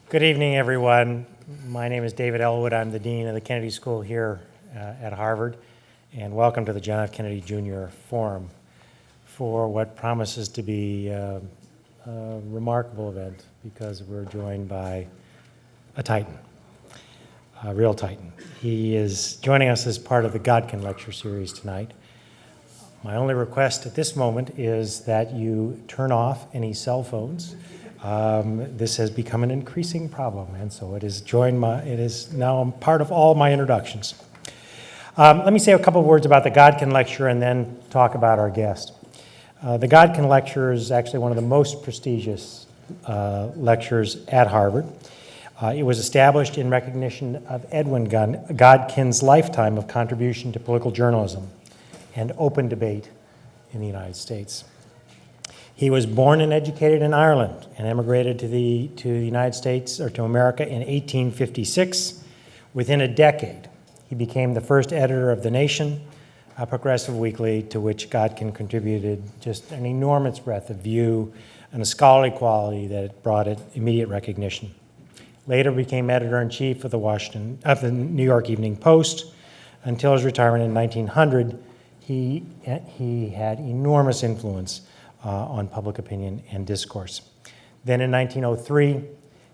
Good evening, everyone. My name is David Elwood. I'm the Dean of the Kennedy School here at Harvard, and welcome to the John F. Kennedy Jr. Forum for what promises to be a remarkable event because we're joined by a titan, a real titan. He is joining us as part of the Godkin Lecture Series tonight. My only request at this moment is that you turn off any cell phones. This has become an increasing problem, and so it is now part of all my introductions. Let me say a couple of words about the Godkin Lecture and then talk about our guest. The Godkin Lecture is actually one of the most prestigious lectures at Harvard. It was established in recognition of Edwin Godkin's lifetime of contribution to political journalism and open debate in the United States. He was born and educated in Ireland and emigrated to the United States, or to America, in 1856. Within a decade, he became the first editor of The Nation, a progressive weekly to which Godkin contributed just an enormous breadth of view and a scholarly quality that brought it immediate recognition. Later became editor-in-chief of the New York Evening Post. Until his retirement in 1900, he had enormous influence on public opinion and discourse. Then in 1903,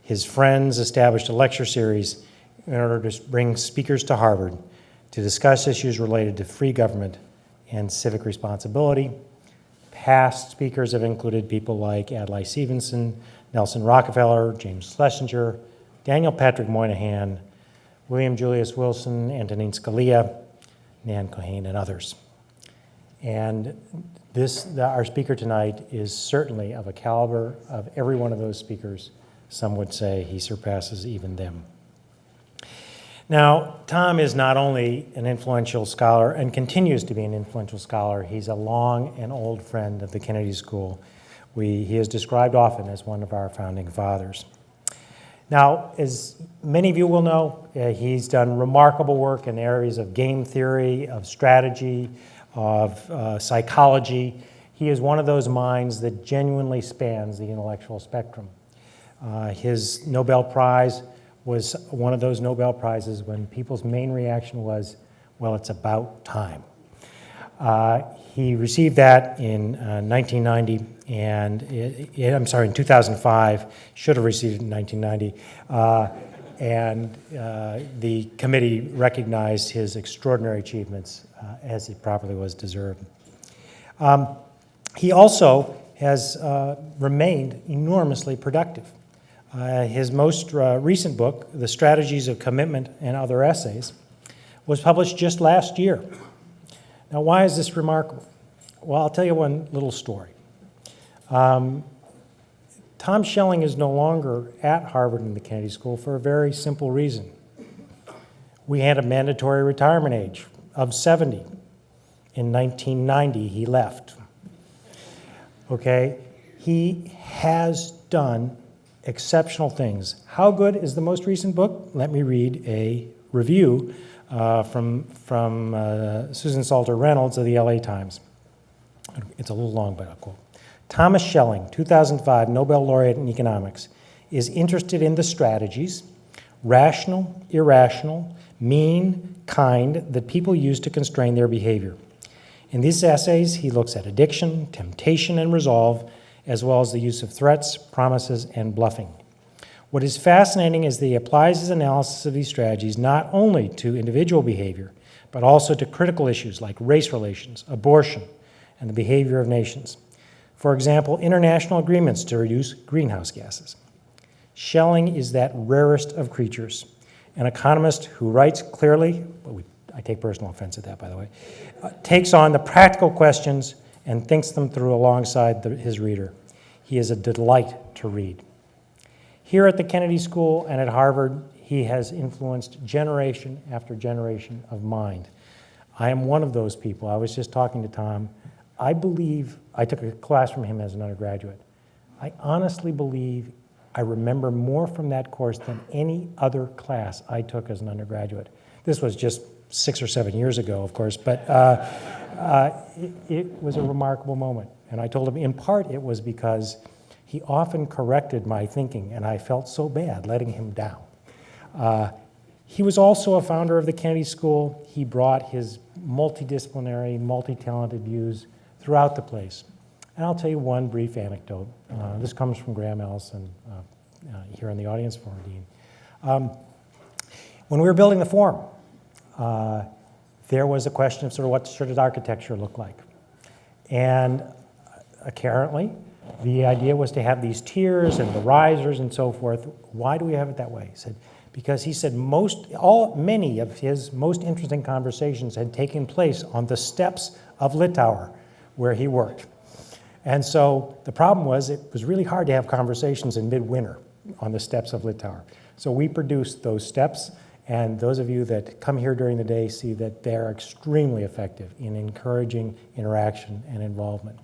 his friends established a lecture series in order to bring speakers to Harvard to discuss issues related to free government and civic responsibility. Past speakers have included people like Adlai Stevenson, Nelson Rockefeller, James Schlesinger, Daniel Patrick Moynihan, William Julius Wilson, Antonin Scalia, Nan Cohen, and others. And our speaker tonight is certainly of a caliber of every one of those speakers. Some would say he surpasses even them. Now, Tom is not only an influential scholar and continues to be an influential scholar, he's a long and old friend of the Kennedy School. He is described often as one of our founding fathers. Now, as many of you will know, he's done remarkable work in areas of game theory, of strategy, of psychology. He is one of those minds that genuinely spans the intellectual spectrum. His Nobel Prize was one of those Nobel Prizes when people's main reaction was, well, it's about time. He received that in 1990, and in 2005, should have received it in 1990, and the committee recognized his extraordinary achievements as it properly was deserved. He also has remained enormously productive. His most recent book, The Strategies of Commitment and Other Essays, was published just last year. Now, why is this remarkable? Well, I'll tell you one little story. Tom Schelling is no longer at Harvard and the Kennedy School for a very simple reason. We had a mandatory retirement age of 70. In 1990, he left. Okay? He has done exceptional things. How good is the most recent book? Let me read a review from Susan Salter Reynolds of the LA Times. It's a little long, but I'll quote. Thomas Schelling, 2005 Nobel laureate in economics, is interested in the strategies, rational, irrational, mean, kind, that people use to constrain their behavior. In these essays, he looks at addiction, temptation, and resolve, as well as the use of threats, promises, and bluffing. What is fascinating is that he applies his analysis of these strategies not only to individual behavior, but also to critical issues like race relations, abortion, and the behavior of nations. For example, international agreements to reduce greenhouse gases. Schelling is that rarest of creatures, an economist who writes clearly, I take personal offense at that, by the way, takes on the practical questions and thinks them through alongside his reader. He is a delight to read. Here at the Kennedy School and at Harvard, he has influenced generation after generation of mind. I am one of those people. I was just talking to Tom. I took a class from him as an undergraduate. I honestly believe I remember more from that course than any other class I took as an undergraduate. This was just 6 or 7 years ago, of course, but it was a remarkable moment. And I told him, in part, it was because he often corrected my thinking, and I felt so bad letting him down. He was also a founder of the Kennedy School. He brought his multidisciplinary, multi-talented views throughout the place. And I'll tell you one brief anecdote. This comes from Graham Ellison here in the audience forum, Dean. When we were building the forum, there was a question of sort of what should architecture look like. And apparently, the idea was to have these tiers and the risers and so forth. Why do we have it that way? He said, because he said many of his most interesting conversations had taken place on the steps of Littauer, where he worked. And so the problem was it was really hard to have conversations in midwinter on the steps of Littauer. So we produced those steps, and those of you that come here during the day see that they're extremely effective in encouraging interaction and involvement.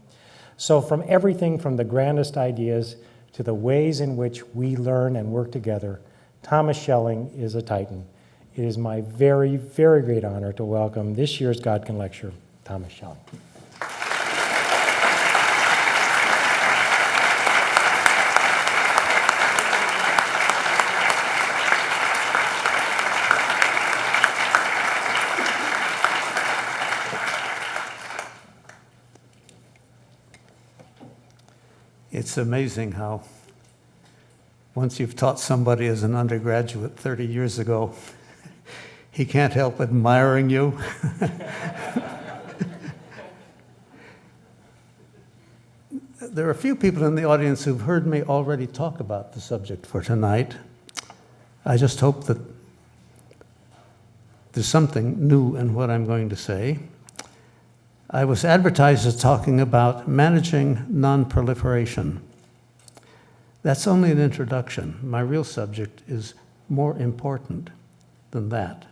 So from everything from the grandest ideas to the ways in which we learn and work together, Thomas Schelling is a titan. It is my very, very great honor to welcome this year's Godkin Lecture, Thomas Schelling. It's amazing how once you've taught somebody as an undergraduate 30 years ago, he can't help admiring you. There are a few people in the audience who've heard me already talk about the subject for tonight. I just hope that there's something new in what I'm going to say. I was advertised as talking about managing non-proliferation. That's only an introduction. My real subject is more important than that.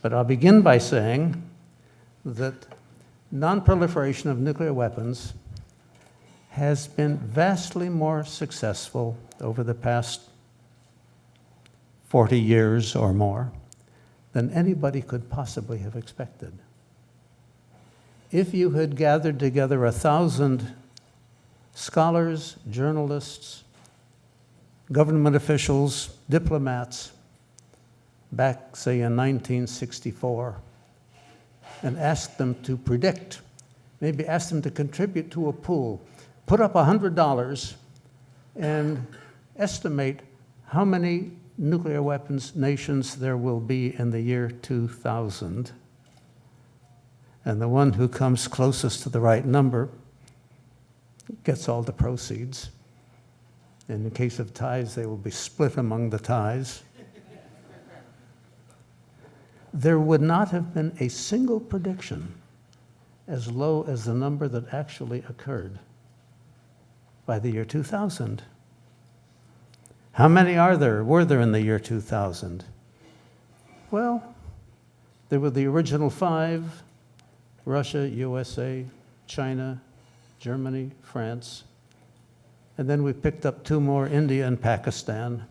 But I'll begin by saying that non-proliferation of nuclear weapons has been vastly more successful over the past 40 years or more than anybody could possibly have expected. If you had gathered together 1,000 scholars, journalists, government officials, diplomats, back, say, in 1964, and asked them to predict, maybe asked them to contribute to a pool, put up $100 and estimate how many nuclear weapons nations there will be in the year 2000. And the one who comes closest to the right number gets all the proceeds. In the case of ties, they will be split among the ties. There would not have been a single prediction as low as the number that actually occurred by the year 2000. How many were there in the year 2000? Well, there were the original 5, Russia, USA, China, Germany, France. And then we picked up 2 more, India and Pakistan.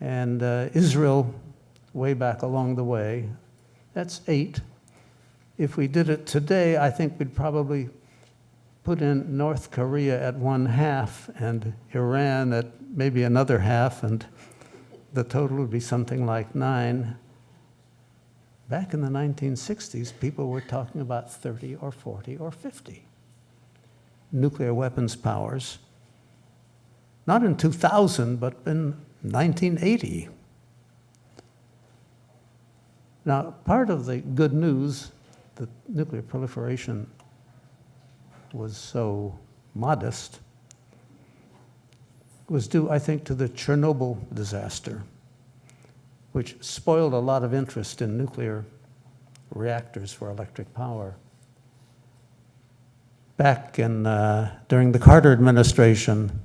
And Israel, way back along the way. That's 8. If we did it today, I think we'd probably put in North Korea at 1/2 and Iran at maybe another 1/2, and the total would be something like 9. Back in the 1960s, people were talking about 30 or 40 or 50 nuclear weapons powers. Not in 2000, but in 1980. Now, part of the good news that nuclear proliferation was so modest was due, I think, to the Chernobyl disaster, which spoiled a lot of interest in nuclear reactors for electric power. Back during the Carter administration,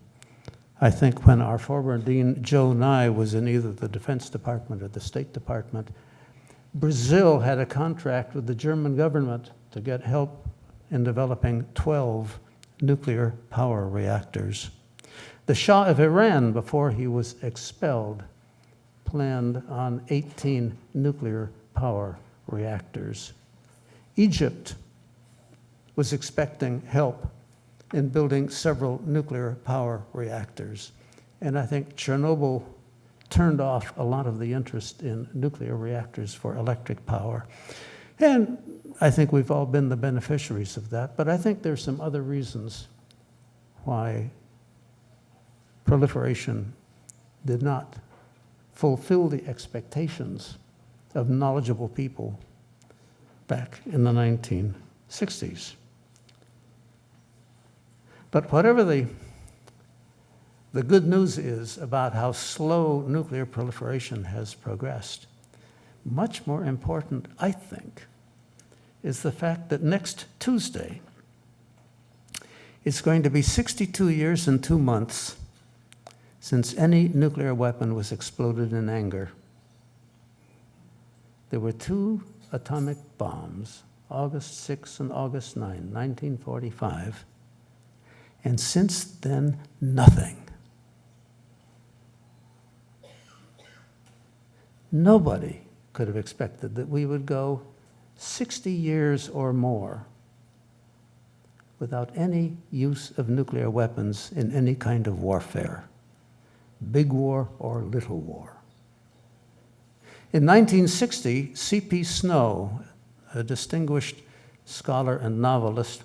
I think when our former dean, Joe Nye, was in either the Defense Department or the State Department, Brazil had a contract with the German government to get help in developing 12 nuclear power reactors. The Shah of Iran, before he was expelled, planned on 18 nuclear power reactors. Egypt was expecting help in building several nuclear power reactors. And I think Chernobyl turned off a lot of the interest in nuclear reactors for electric power. And I think we've all been the beneficiaries of that, but I think there's some other reasons why proliferation did not fulfill the expectations of knowledgeable people back in the 1960s. But whatever the good news is about how slow nuclear proliferation has progressed, much more important, I think, is the fact that next Tuesday, it's going to be 62 years and 2 months since any nuclear weapon was exploded in anger. There were 2 atomic bombs, August 6 and August 9, 1945, and since then, nothing. Nobody could have expected that we would go 60 years or more without any use of nuclear weapons in any kind of warfare, big war or little war. In 1960, C.P. Snow, a distinguished scholar and novelist,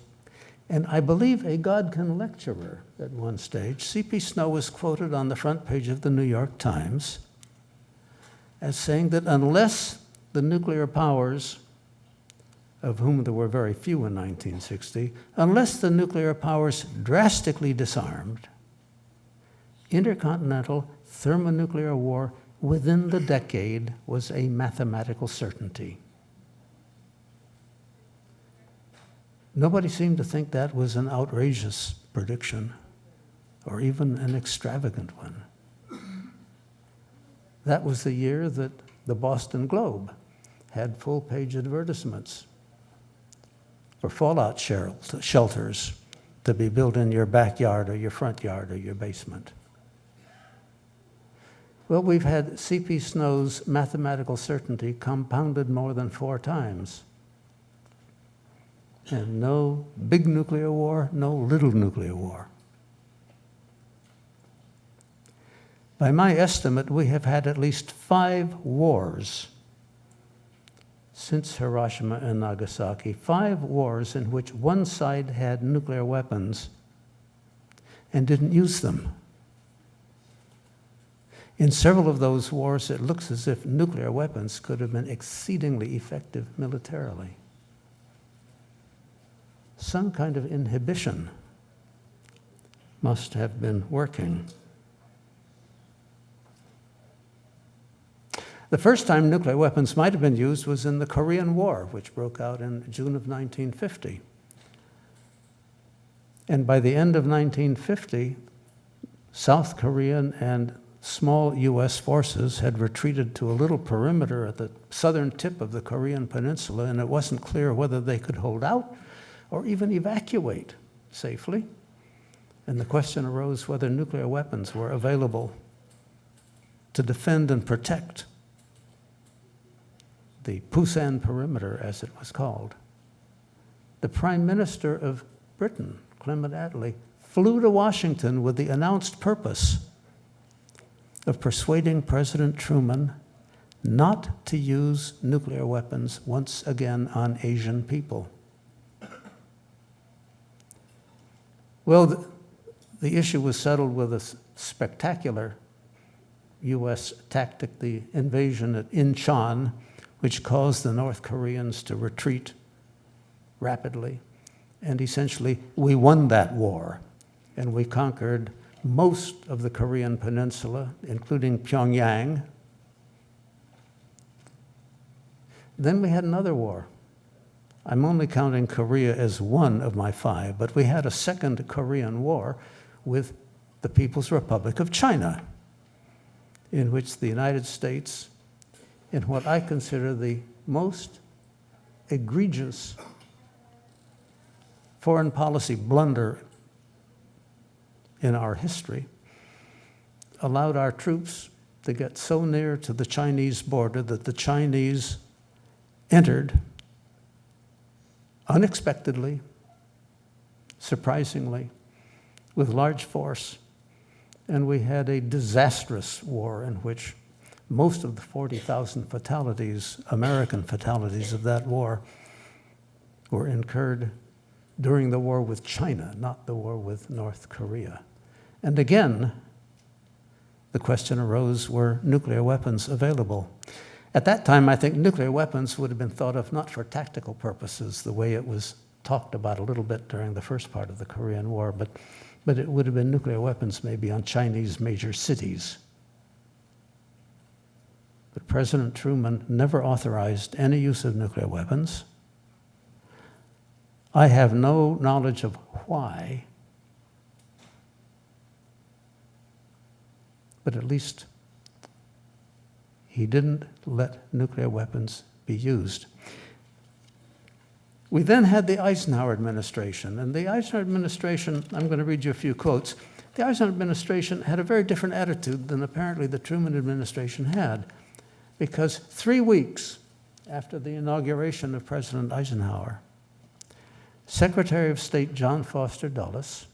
and I believe a Godkin lecturer at one stage, C.P. Snow was quoted on the front page of the New York Times as saying that unless the nuclear powers, of whom there were very few in 1960, unless the nuclear powers drastically disarmed, intercontinental thermonuclear war within the decade was a mathematical certainty. Nobody seemed to think that was an outrageous prediction or even an extravagant one. That was the year that the Boston Globe had full-page advertisements for fallout shelters to be built in your backyard or your front yard or your basement. Well, we've had C.P. Snow's mathematical certainty compounded more than 4 times. And no big nuclear war, no little nuclear war. By my estimate, we have had at least 5 wars since Hiroshima and Nagasaki, 5 wars in which one side had nuclear weapons and didn't use them. In several of those wars, it looks as if nuclear weapons could have been exceedingly effective militarily. Some kind of inhibition must have been working. The first time nuclear weapons might have been used was in the Korean War, which broke out in June of 1950. And by the end of 1950, South Korean and small US forces had retreated to a little perimeter at the southern tip of the Korean peninsula, and it wasn't clear whether they could hold out or even evacuate safely. And the question arose whether nuclear weapons were available to defend and protect the Pusan perimeter, as it was called. The Prime Minister of Britain, Clement Attlee, flew to Washington with the announced purpose of persuading President Truman not to use nuclear weapons once again on Asian people. Well, the issue was settled with a spectacular US tactic, the invasion at Incheon, which caused the North Koreans to retreat rapidly. And essentially, we won that war, and we conquered most of the Korean peninsula, including Pyongyang. Then we had another war. I'm only counting Korea as one of my 5, but we had a second Korean War with the People's Republic of China, in which the United States, in what I consider the most egregious foreign policy blunder in our history, allowed our troops to get so near to the Chinese border that the Chinese entered unexpectedly surprisingly, with large force. And we had a disastrous war in which most of the 40,000 fatalities, American fatalities of that war, were incurred during the war with China, not the war with North Korea. And again, the question arose, were nuclear weapons available? At that time, I think nuclear weapons would have been thought of not for tactical purposes, the way it was talked about a little bit during the first part of the Korean War, but it would have been nuclear weapons maybe on Chinese major cities. But President Truman never authorized any use of nuclear weapons. I have no knowledge of why, but at least he didn't let nuclear weapons be used. We then had the Eisenhower administration, and the Eisenhower administration, I'm going to read you a few quotes. The Eisenhower administration had a very different attitude than apparently the Truman administration had, because 3 weeks after the inauguration of President Eisenhower, Secretary of State John Foster Dulles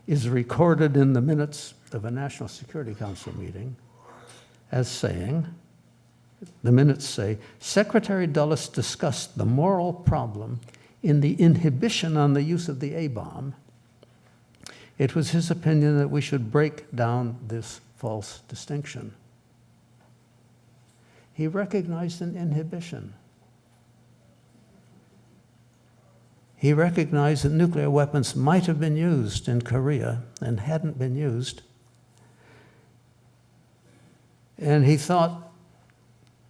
is recorded in the minutes of a National Security Council meeting as saying, the minutes say, Secretary Dulles discussed the moral problem in the inhibition on the use of the A-bomb. It was his opinion that we should break down this false distinction. He recognized an inhibition. He recognized that nuclear weapons might have been used in Korea and hadn't been used. And he thought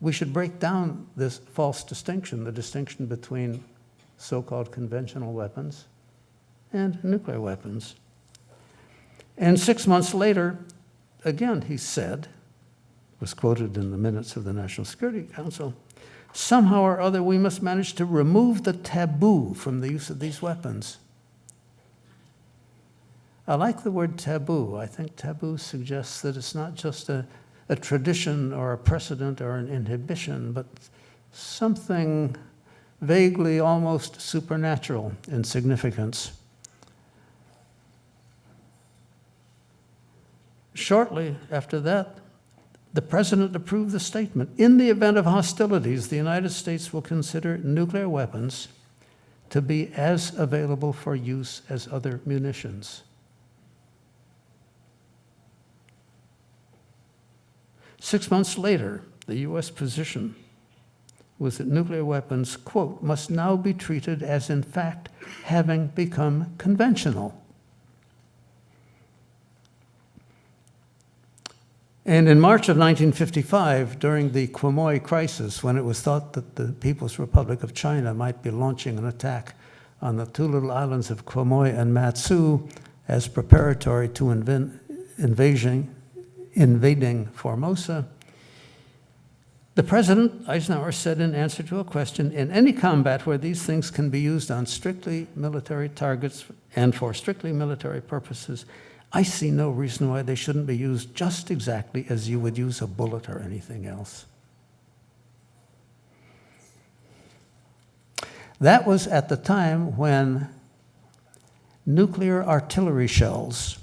we should break down this false distinction, the distinction between so-called conventional weapons and nuclear weapons. And 6 months later, again, he said, was quoted in the minutes of the National Security Council, somehow or other we must manage to remove the taboo from the use of these weapons. I like the word taboo. I think taboo suggests that it's not just a tradition or a precedent or an inhibition, but something vaguely almost supernatural in significance. Shortly after that, the president approved the statement, in the event of hostilities, the United States will consider nuclear weapons to be as available for use as other munitions. 6 months later, the U.S. position was that nuclear weapons, quote, must now be treated as in fact having become conventional. And in March of 1955, during the Quemoy crisis, when it was thought that the People's Republic of China might be launching an attack on the two little islands of Quemoy and Matsu as preparatory to invading Formosa, the President, Eisenhower, said in answer to a question, in any combat where these things can be used on strictly military targets and for strictly military purposes, I see no reason why they shouldn't be used just exactly as you would use a bullet or anything else. That was at the time when nuclear artillery shells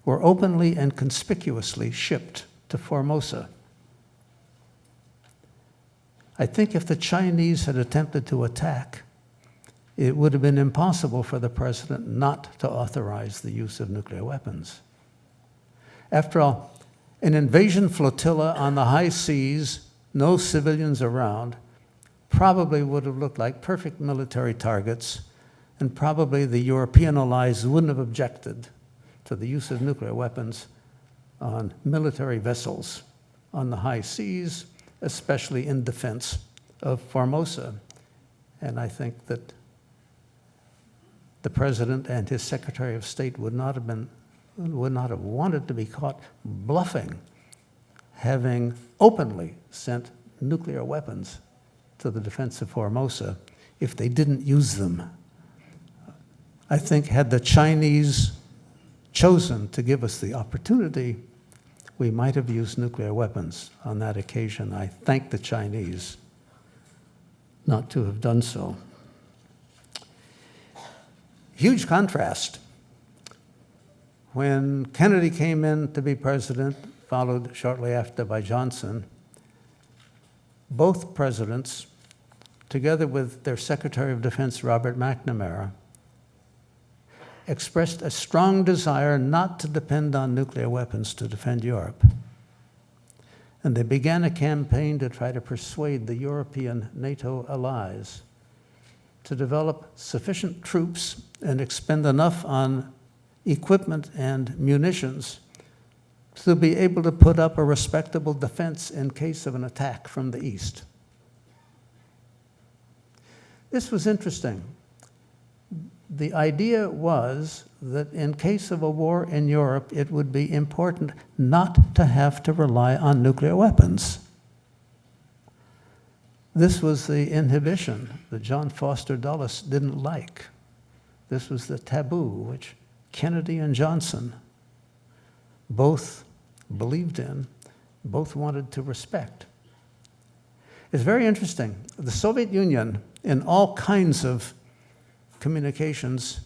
were openly and conspicuously shipped to Formosa. I think if the Chinese had attempted to attack, it would have been impossible for the president not to authorize the use of nuclear weapons. After all, an invasion flotilla on the high seas, no civilians around, probably would have looked like perfect military targets, and probably the European allies wouldn't have objected to the use of nuclear weapons on military vessels on the high seas, especially in defense of Formosa. And I think that the president and his Secretary of State would not have wanted to be caught bluffing, having openly sent nuclear weapons to the defense of Formosa if they didn't use them. I think had the Chinese chosen to give us the opportunity, we might have used nuclear weapons on that occasion. I thank the Chinese not to have done so. Huge contrast. When Kennedy came in to be president, followed shortly after by Johnson, both presidents, together with their Secretary of Defense, Robert McNamara, expressed a strong desire not to depend on nuclear weapons to defend Europe. And they began a campaign to try to persuade the European NATO allies to develop sufficient troops and expend enough on equipment and munitions to be able to put up a respectable defense in case of an attack from the east. This was interesting. The idea was that in case of a war in Europe, it would be important not to have to rely on nuclear weapons. This was the inhibition that John Foster Dulles didn't like. This was the taboo which Kennedy and Johnson both believed in, both wanted to respect. It's very interesting. The Soviet Union, in all kinds of communications,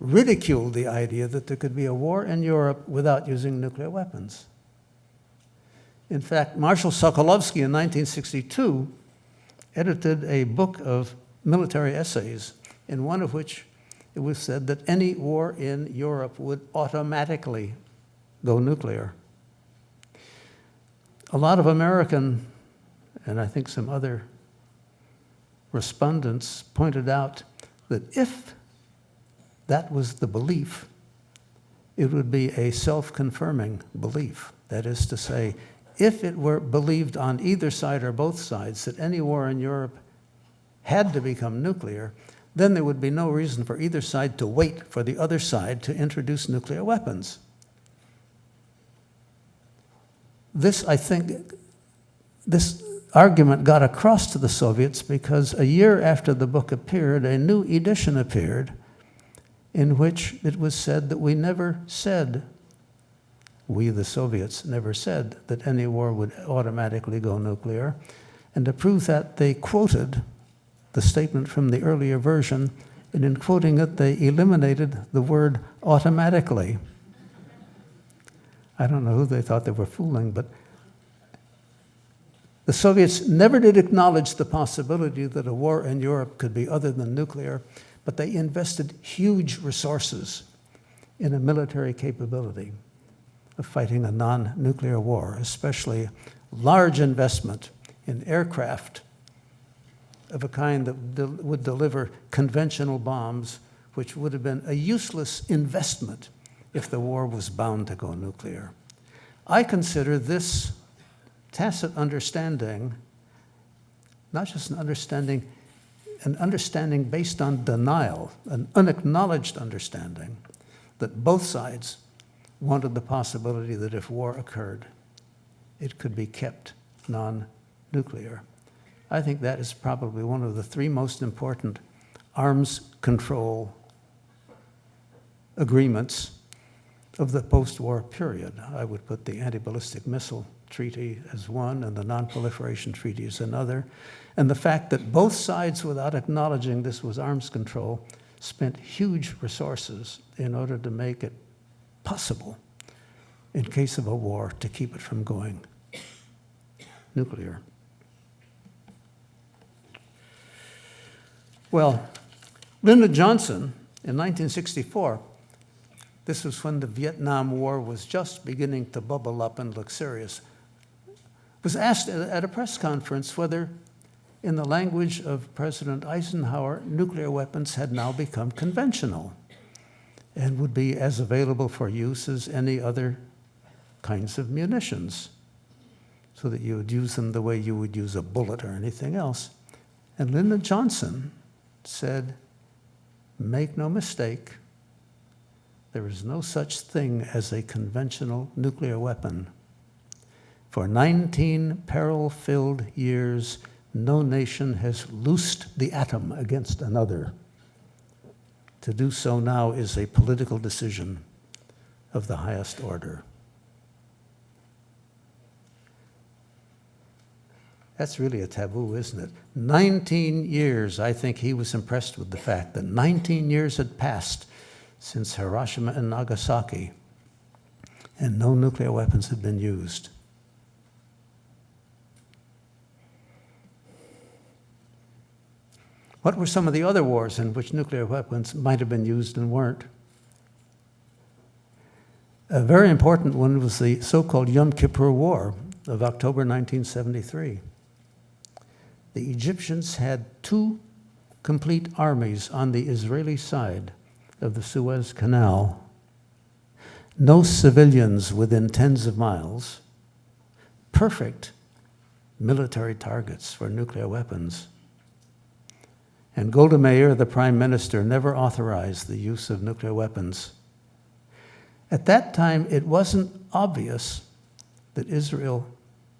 ridiculed the idea that there could be a war in Europe without using nuclear weapons. In fact, Marshal Sokolovsky in 1962 edited a book of military essays, in one of which it was said that any war in Europe would automatically go nuclear. A lot of American, and I think some other respondents pointed out that if that was the belief, it would be a self-confirming belief. That is to say, if it were believed on either side or both sides that any war in Europe had to become nuclear, then there would be no reason for either side to wait for the other side to introduce nuclear weapons. This, I think, this argument got across to the Soviets because a year after the book appeared, a new edition appeared in which it was said that we the Soviets, never said that any war would automatically go nuclear. And to prove that, they quoted the statement from the earlier version, and in quoting it, they eliminated the word automatically. I don't know who they thought they were fooling, but the Soviets never did acknowledge the possibility that a war in Europe could be other than nuclear, but they invested huge resources in a military capability of fighting a non-nuclear war, especially large investment in aircraft of a kind that would deliver conventional bombs, which would have been a useless investment if the war was bound to go nuclear. I consider this tacit understanding not just an understanding based on denial, an unacknowledged understanding that both sides wanted the possibility that if war occurred, it could be kept non-nuclear. I think that is probably one of the three most important arms control agreements of the post-war period. I would put the anti-ballistic missile treaty as one and the non-proliferation treaty as another. And the fact that both sides, without acknowledging this was arms control, spent huge resources in order to make it possible, in case of a war, to keep it from going nuclear. Well, Lyndon Johnson, in 1964, this was when the Vietnam War was just beginning to bubble up and look serious, was asked at a press conference whether, in the language of President Eisenhower, nuclear weapons had now become conventional and would be as available for use as any other kinds of munitions, so that you would use them the way you would use a bullet or anything else. And Lyndon Johnson said, "Make no mistake, there is no such thing as a conventional nuclear weapon. For 19 peril-filled years, no nation has loosed the atom against another. To do so now is a political decision of the highest order." That's really a taboo, isn't it? 19 years, I think he was impressed with the fact that 19 years had passed since Hiroshima and Nagasaki, and no nuclear weapons had been used. What were some of the other wars in which nuclear weapons might have been used and weren't? A very important one was the so-called Yom Kippur War of October 1973. The Egyptians had 2 complete armies on the Israeli side of the Suez Canal, no civilians within tens of miles, perfect military targets for nuclear weapons. And Golda Meir, the prime minister, never authorized the use of nuclear weapons. At that time, it wasn't obvious that Israel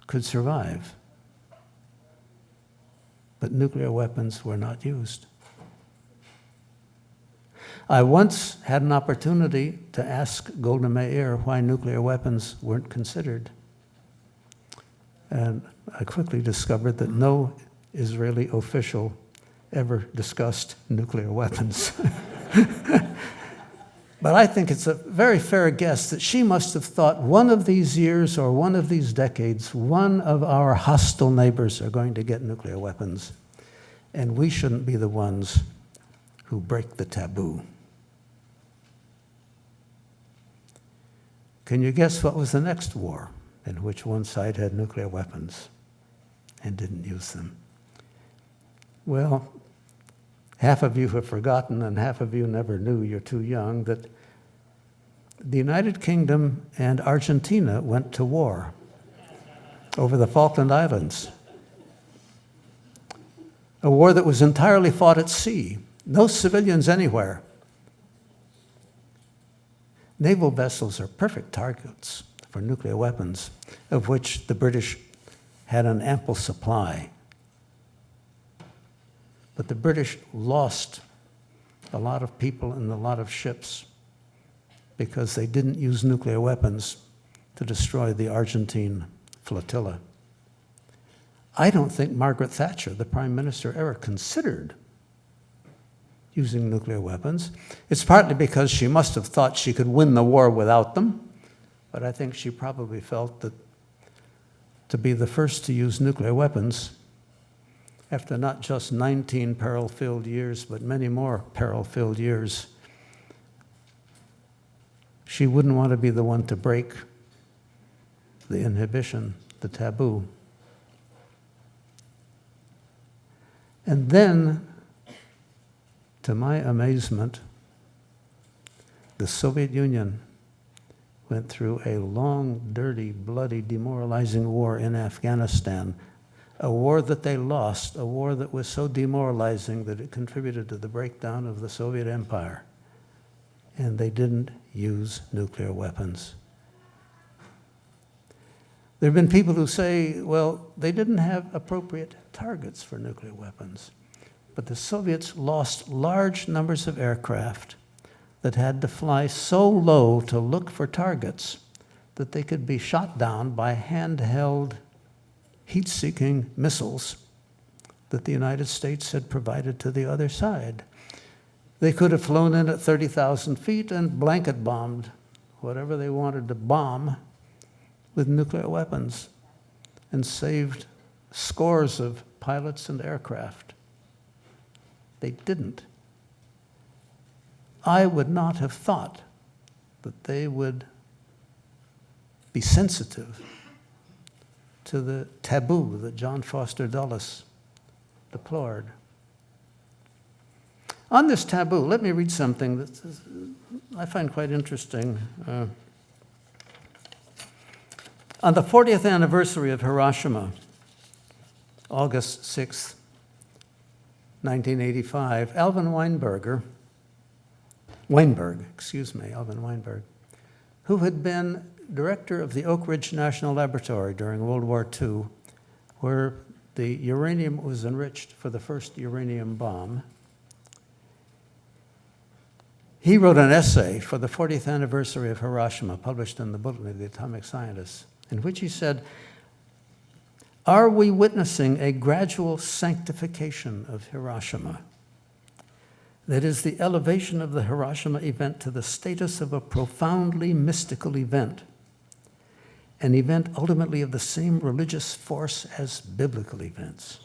could survive. But nuclear weapons were not used. I once had an opportunity to ask Golda Meir why nuclear weapons weren't considered. And I quickly discovered that no Israeli official ever discussed nuclear weapons. But I think it's a very fair guess that she must have thought one of these years or one of these decades, one of our hostile neighbors are going to get nuclear weapons, and we shouldn't be the ones who break the taboo. Can you guess what was the next war in which one side had nuclear weapons and didn't use them? Well, half of you have forgotten and half of you never knew, you're too young, that the United Kingdom and Argentina went to war over the Falkland Islands. A war that was entirely fought at sea, no civilians anywhere. Naval vessels are perfect targets for nuclear weapons, of which the British had an ample supply. But the British lost a lot of people and a lot of ships because they didn't use nuclear weapons to destroy the Argentine flotilla. I don't think Margaret Thatcher, the Prime Minister, ever considered using nuclear weapons. It's partly because she must have thought she could win the war without them, but I think she probably felt that to be the first to use nuclear weapons after not just 19 peril-filled years, but many more peril-filled years, she wouldn't want to be the one to break the inhibition, the taboo. And then, to my amazement, the Soviet Union went through a long, dirty, bloody, demoralizing war in Afghanistan, a war that they lost, a war that was so demoralizing that it contributed to the breakdown of the Soviet Empire. And they didn't use nuclear weapons. There have been people who say, well, they didn't have appropriate targets for nuclear weapons. But the Soviets lost large numbers of aircraft that had to fly so low to look for targets that they could be shot down by handheld heat-seeking missiles that the United States had provided to the other side. They could have flown in at 30,000 feet and blanket bombed whatever they wanted to bomb with nuclear weapons and saved scores of pilots and aircraft. They didn't. I would not have thought that they would be sensitive to the taboo that John Foster Dulles deplored. On this taboo, let me read something that I find quite interesting. On the 40th anniversary of Hiroshima, August 6th, 1985, Alvin Weinberg, who had been director of the Oak Ridge National Laboratory during World War II, where the uranium was enriched for the first uranium bomb. He wrote an essay for the 40th anniversary of Hiroshima, published in the Bulletin of the Atomic Scientists, in which he said, Are we witnessing a gradual sanctification of Hiroshima? That is, the elevation of the Hiroshima event to the status of a profoundly mystical event, an event ultimately of the same religious force as biblical events.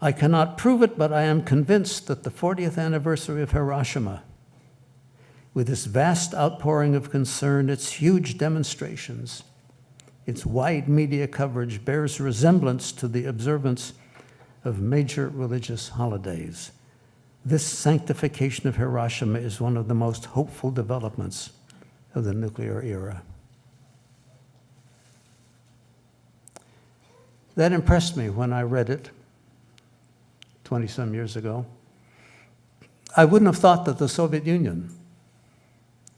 I cannot prove it, but I am convinced that the 40th anniversary of Hiroshima, with its vast outpouring of concern, its huge demonstrations, its wide media coverage, bears resemblance to the observance of major religious holidays. This sanctification of Hiroshima is one of the most hopeful developments of the nuclear era. That impressed me when I read it 20-some years ago. I wouldn't have thought that the Soviet Union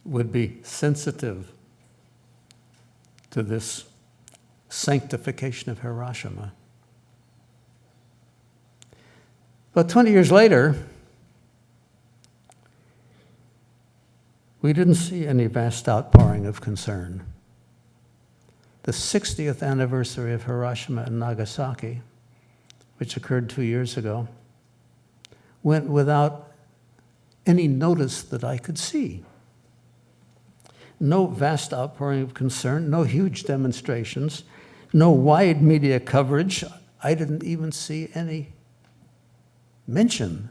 would be sensitive to this sanctification of Hiroshima. But 20 years later, we didn't see any vast outpouring of concern. The 60th anniversary of Hiroshima and Nagasaki, which occurred 2 years ago, went without any notice that I could see. No vast outpouring of concern, no huge demonstrations, no wide media coverage. I didn't even see any mention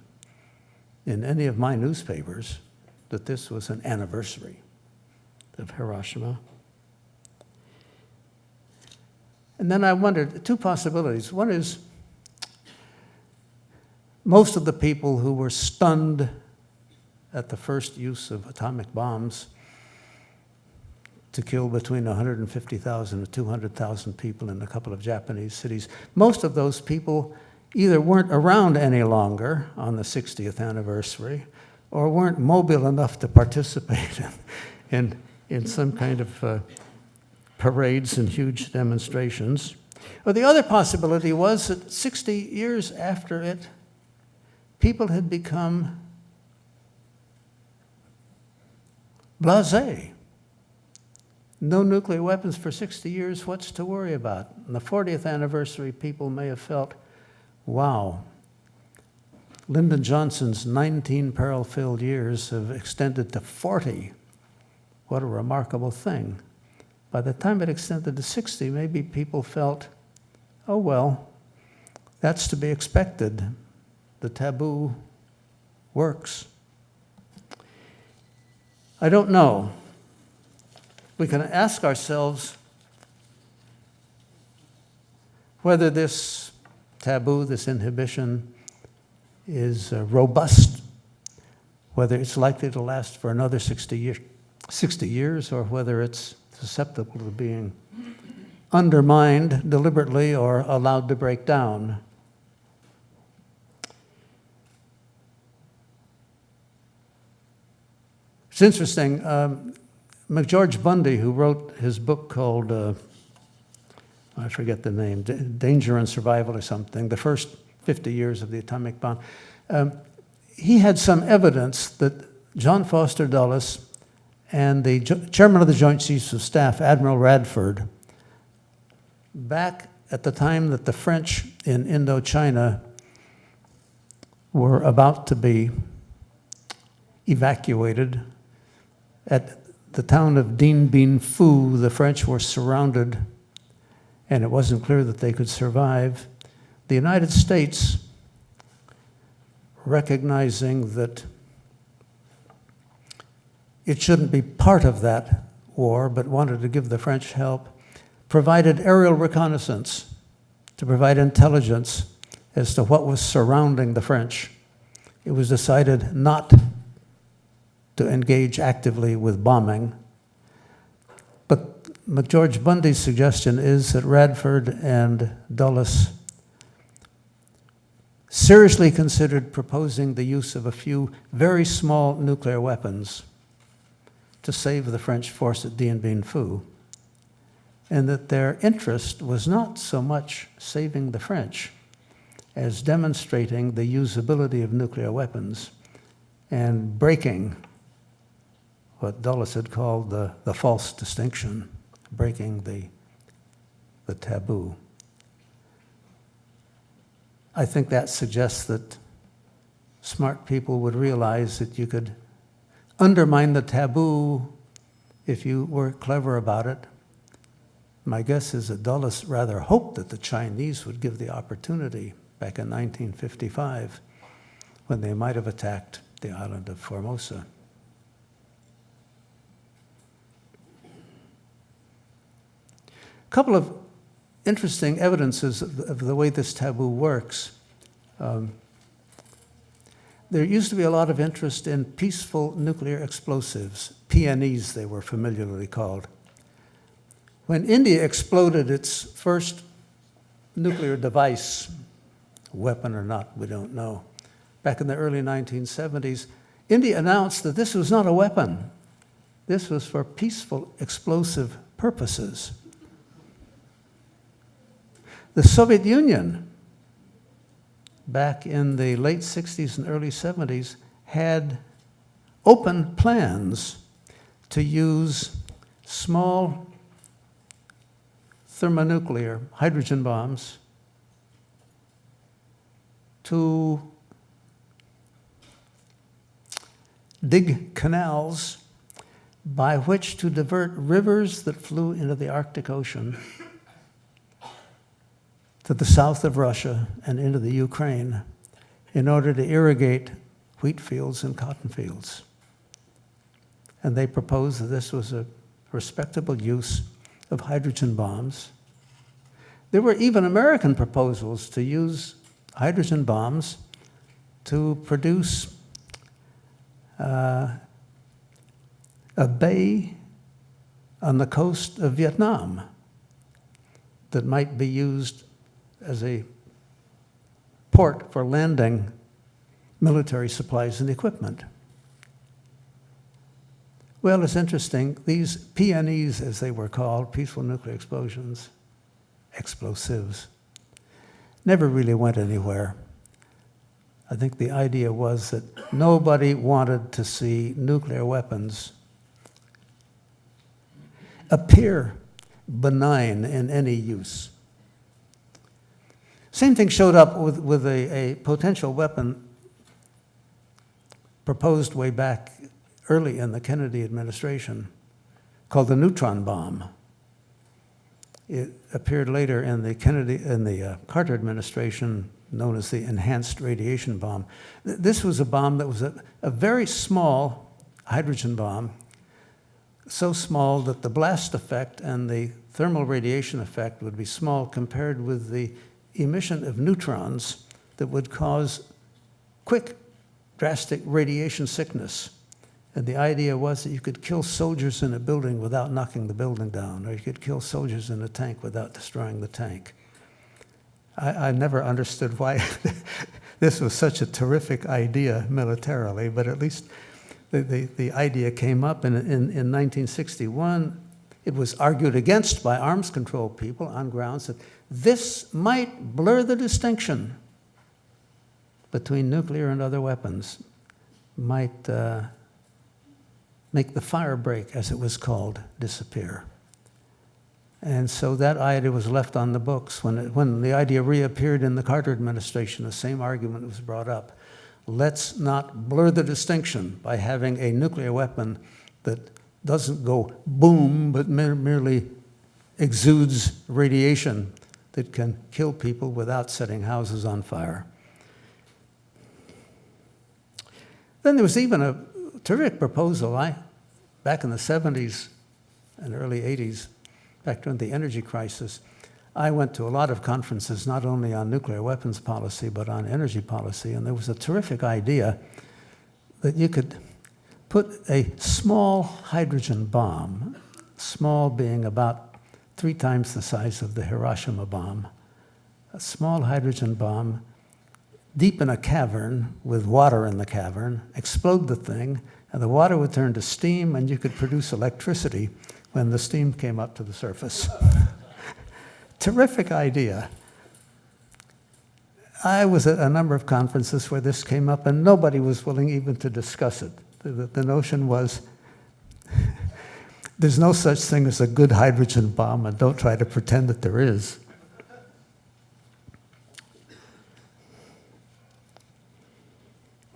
in any of my newspapers that this was an anniversary of Hiroshima. And then I wondered, two possibilities. One is, most of the people who were stunned at the first use of atomic bombs to kill between 150,000 and 200,000 people in a couple of Japanese cities, most of those people either weren't around any longer on the 60th anniversary or weren't mobile enough to participate in some kind of parades and huge demonstrations. Or the other possibility was that 60 years after it, people had become blasé. No nuclear weapons for 60 years, what's to worry about? On the 40th anniversary, people may have felt, wow, Lyndon Johnson's 19 peril-filled years have extended to 40. What a remarkable thing. By the time it extended to 60, maybe people felt, oh well, that's to be expected. The taboo works. I don't know. We can ask ourselves whether this taboo, this inhibition, is robust, whether it's likely to last for another 60 years, or whether it's susceptible to being undermined deliberately or allowed to break down. It's interesting, McGeorge Bundy, who wrote his book called, I forget the name, Danger and Survival or something, the first 50 years of the atomic bomb, he had some evidence that John Foster Dulles and the chairman of the Joint Chiefs of Staff, Admiral Radford, back at the time that the French in Indochina were about to be evacuated, at the town of Dien Bien Phu, the French were surrounded, and it wasn't clear that they could survive. The United States, recognizing that it shouldn't be part of that war, but wanted to give the French help, provided aerial reconnaissance to provide intelligence as to what was surrounding the French. It was decided not to engage actively with bombing. But McGeorge Bundy's suggestion is that Radford and Dulles seriously considered proposing the use of a few very small nuclear weapons to save the French force at Dien Bien Phu, and that their interest was not so much saving the French as demonstrating the usability of nuclear weapons and breaking what Dulles had called the false distinction, breaking the taboo. I think that suggests that smart people would realize that you could undermine the taboo if you were clever about it. My guess is that Dulles rather hoped that the Chinese would give the opportunity back in 1955 when they might have attacked the island of Formosa. A couple of interesting evidences of the way this taboo works. There used to be a lot of interest in peaceful nuclear explosives, PNEs they were familiarly called. When India exploded its first nuclear device, weapon or not, we don't know, back in the early 1970s, India announced that this was not a weapon. This was for peaceful explosive purposes. The Soviet Union, back in the late 60s and early 70s, had open plans to use small thermonuclear hydrogen bombs to dig canals by which to divert rivers that flew into the Arctic Ocean to the south of Russia and into the Ukraine in order to irrigate wheat fields and cotton fields. And they proposed that this was a respectable use of hydrogen bombs. There were even American proposals to use hydrogen bombs to produce a bay on the coast of Vietnam that might be used as a port for landing military supplies and equipment. Well, it's interesting, these PNEs, as they were called, peaceful nuclear explosions, explosives, never really went anywhere. I think the idea was that nobody wanted to see nuclear weapons appear benign in any use. Same thing showed up with a potential weapon proposed way back early in the Kennedy administration called the Neutron Bomb. It appeared later in the Carter administration, known as the Enhanced Radiation Bomb. This was a bomb that was a very small hydrogen bomb, so small that the blast effect and the thermal radiation effect would be small compared with the emission of neutrons that would cause quick, drastic radiation sickness. And the idea was that you could kill soldiers in a building without knocking the building down, or you could kill soldiers in a tank without destroying the tank. I never understood why this was such a terrific idea militarily, but at least the idea came up. And in 1961, it was argued against by arms control people on grounds that this might blur the distinction between nuclear and other weapons, might make the fire break, as it was called, disappear. And so that idea was left on the books. When the idea reappeared in the Carter administration, the same argument was brought up. Let's not blur the distinction by having a nuclear weapon that doesn't go boom, but merely exudes radiation that can kill people without setting houses on fire. Then there was even a terrific proposal. Back in the 70s and early 80s, back during the energy crisis, I went to a lot of conferences, not only on nuclear weapons policy, but on energy policy, and there was a terrific idea that you could put a small hydrogen bomb, small being about 3 times the size of the Hiroshima bomb, a small hydrogen bomb deep in a cavern with water in the cavern, explode the thing, and the water would turn to steam, and you could produce electricity when the steam came up to the surface. Terrific idea. I was at a number of conferences where this came up, and nobody was willing even to discuss it. The notion was, there's no such thing as a good hydrogen bomb, and don't try to pretend that there is.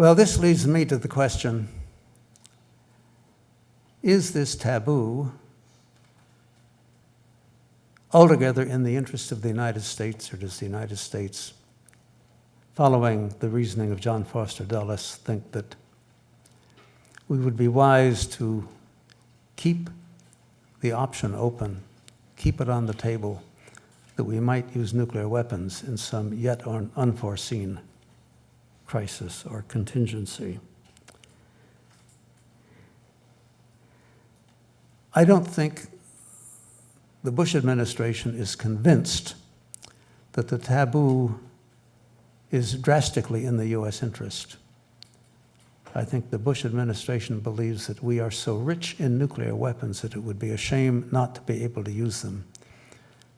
Well, this leads me to the question, is this taboo altogether in the interest of the United States, or does the United States, following the reasoning of John Foster Dulles, think that we would be wise to keep the option open, keep it on the table, that we might use nuclear weapons in some yet unforeseen crisis or contingency? I don't think the Bush administration is convinced that the taboo is drastically in the US interest. I think the Bush administration believes that we are so rich in nuclear weapons that it would be a shame not to be able to use them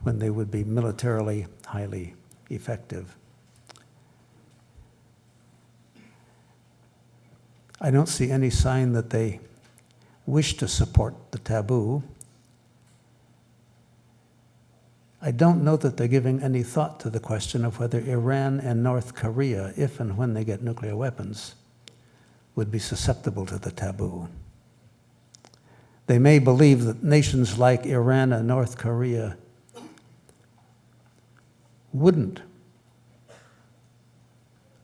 when they would be militarily highly effective. I don't see any sign that they wish to support the taboo. I don't know that they're giving any thought to the question of whether Iran and North Korea, if and when they get nuclear weapons, would be susceptible to the taboo. They may believe that nations like Iran and North Korea wouldn't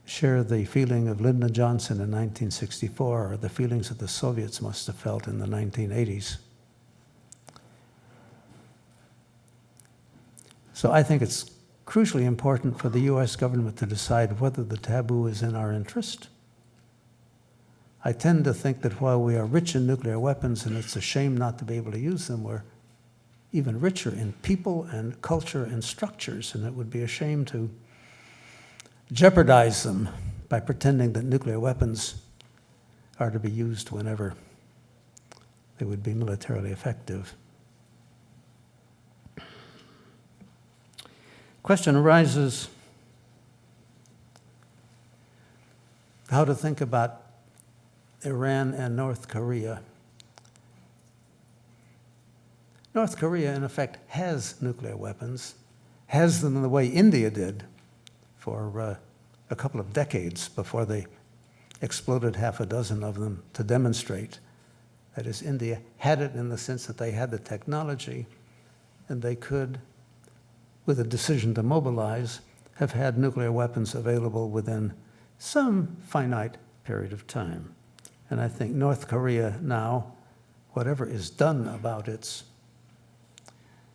share the feeling of Lyndon Johnson in 1964, or the feelings that the Soviets must have felt in the 1980s. So I think it's crucially important for the US government to decide whether the taboo is in our interest. I tend to think that while we are rich in nuclear weapons and it's a shame not to be able to use them, we're even richer in people and culture and structures, and it would be a shame to jeopardize them by pretending that nuclear weapons are to be used whenever they would be militarily effective. Question arises how to think about Iran and North Korea. North Korea, in effect, has nuclear weapons, has them in the way India did for a couple of decades before they exploded half a dozen of them to demonstrate. That is, India had it in the sense that they had the technology, and they could, with a decision to mobilize, have had nuclear weapons available within some finite period of time. And I think North Korea now, whatever is done about its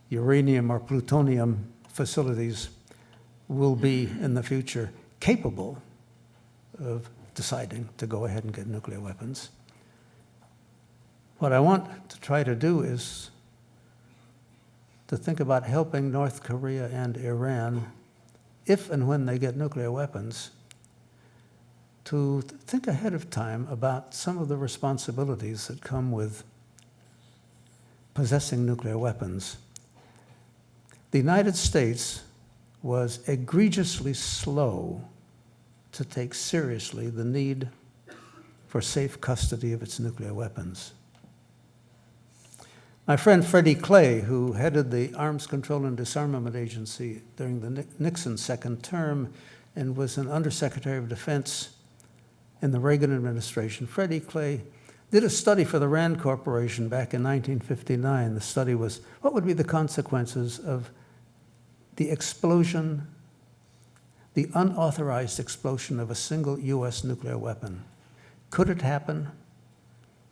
uranium or plutonium facilities, will be in the future capable of deciding to go ahead and get nuclear weapons. What I want to try to do is to think about helping North Korea and Iran, if and when they get nuclear weapons, to think ahead of time about some of the responsibilities that come with possessing nuclear weapons. The United States was egregiously slow to take seriously the need for safe custody of its nuclear weapons. My friend Freddie Clay, who headed the Arms Control and Disarmament Agency during the Nixon second term and was an Undersecretary of Defense in the Reagan administration, Freddie Clay did a study for the Rand Corporation back in 1959. The study was, what would be the consequences of the explosion, the unauthorized explosion of a single US nuclear weapon? Could it happen?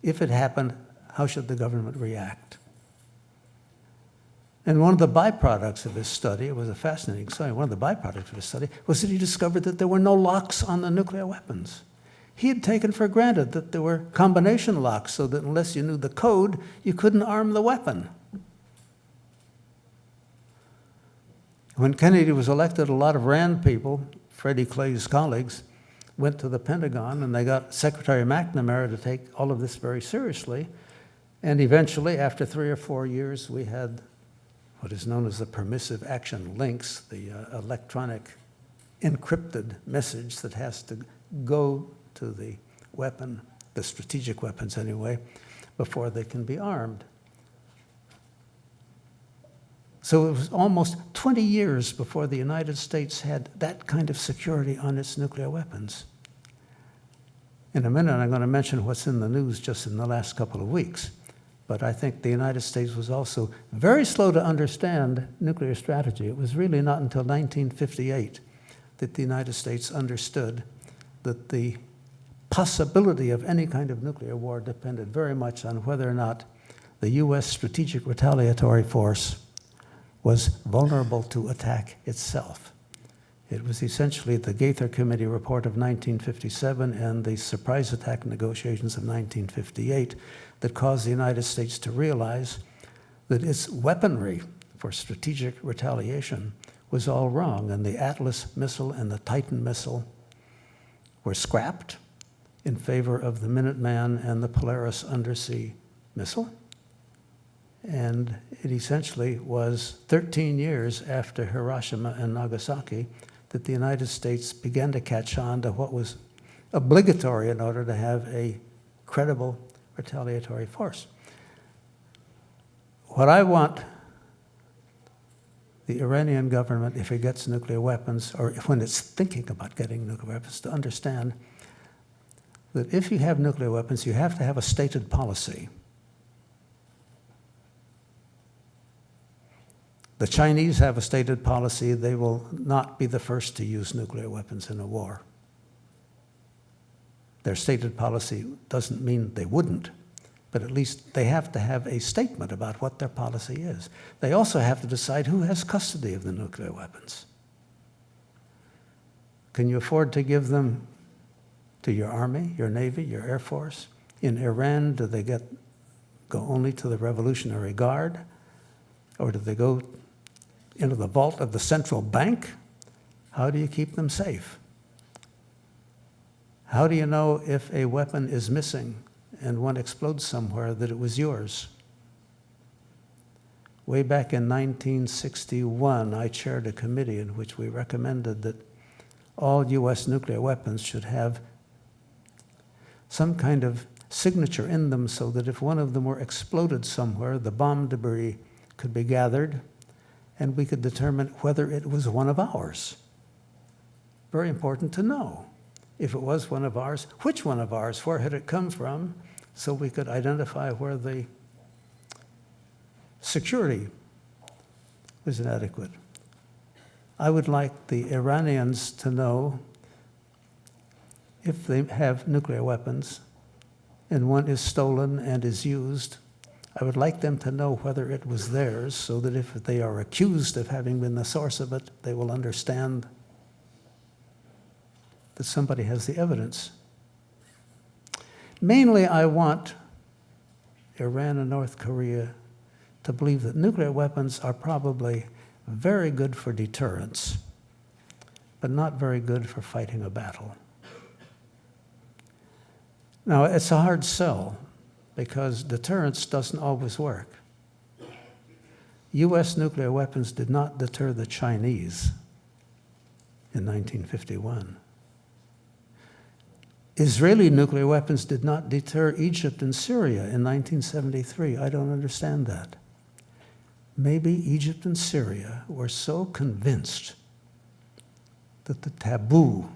If it happened, how should the government react? And one of the byproducts of his study, it was a fascinating study, one of the byproducts of his study was that he discovered that there were no locks on the nuclear weapons. He had taken for granted that there were combination locks so that unless you knew the code, you couldn't arm the weapon. When Kennedy was elected, a lot of Rand people, Freddie Clay's colleagues, went to the Pentagon and they got Secretary McNamara to take all of this very seriously. And eventually, after 3 or 4 years, we had what is known as the permissive action links, the electronic encrypted message that has to go to the weapon, the strategic weapons anyway, before they can be armed. So it was almost 20 years before the United States had that kind of security on its nuclear weapons. In a minute, I'm going to mention what's in the news just in the last couple of weeks. But I think the United States was also very slow to understand nuclear strategy. It was really not until 1958 that the United States understood that the possibility of any kind of nuclear war depended very much on whether or not the U.S. strategic retaliatory force was vulnerable to attack itself. It was essentially the Gaither Committee report of 1957 and the surprise attack negotiations of 1958 that caused the United States to realize that its weaponry for strategic retaliation was all wrong, and the Atlas missile and the Titan missile were scrapped in favor of the Minuteman and the Polaris undersea missile. And it essentially was 13 years after Hiroshima and Nagasaki that the United States began to catch on to what was obligatory in order to have a credible retaliatory force. What I want the Iranian government, if it gets nuclear weapons, or when it's thinking about getting nuclear weapons, to understand that if you have nuclear weapons, you have to have a stated policy. The Chinese have a stated policy. They will not be the first to use nuclear weapons in a war. Their stated policy doesn't mean they wouldn't, but at least they have to have a statement about what their policy is. They also have to decide who has custody of the nuclear weapons. Can you afford to give them to your Army, your Navy, your Air Force? In Iran, do they go only to the Revolutionary Guard? Or do they go into the vault of the central bank? How do you keep them safe? How do you know if a weapon is missing and one explodes somewhere that it was yours? Way back in 1961, I chaired a committee in which we recommended that all U.S. nuclear weapons should have some kind of signature in them so that if one of them were exploded somewhere, the bomb debris could be gathered and we could determine whether it was one of ours. Very important to know. If it was one of ours, which one of ours, where had it come from, so we could identify where the security was inadequate. I would like the Iranians to know if they have nuclear weapons and one is stolen and is used, I would like them to know whether it was theirs so that if they are accused of having been the source of it, they will understand that somebody has the evidence. Mainly, I want Iran and North Korea to believe that nuclear weapons are probably very good for deterrence, but not very good for fighting a battle. Now, it's a hard sell because deterrence doesn't always work. US nuclear weapons did not deter the Chinese in 1951. Israeli nuclear weapons did not deter Egypt and Syria in 1973. I don't understand that. Maybe Egypt and Syria were so convinced that the taboo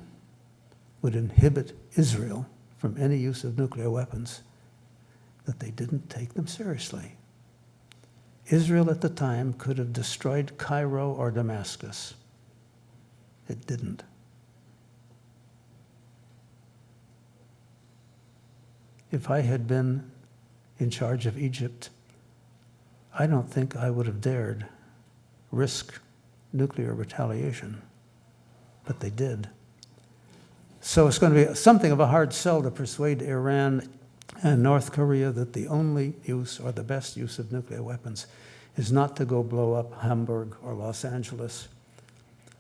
would inhibit Israel from any use of nuclear weapons that they didn't take them seriously. Israel at the time could have destroyed Cairo or Damascus. It didn't. If I had been in charge of Egypt, I don't think I would have dared risk nuclear retaliation, but they did. So it's going to be something of a hard sell to persuade Iran and North Korea that the only use or the best use of nuclear weapons is not to go blow up Hamburg or Los Angeles,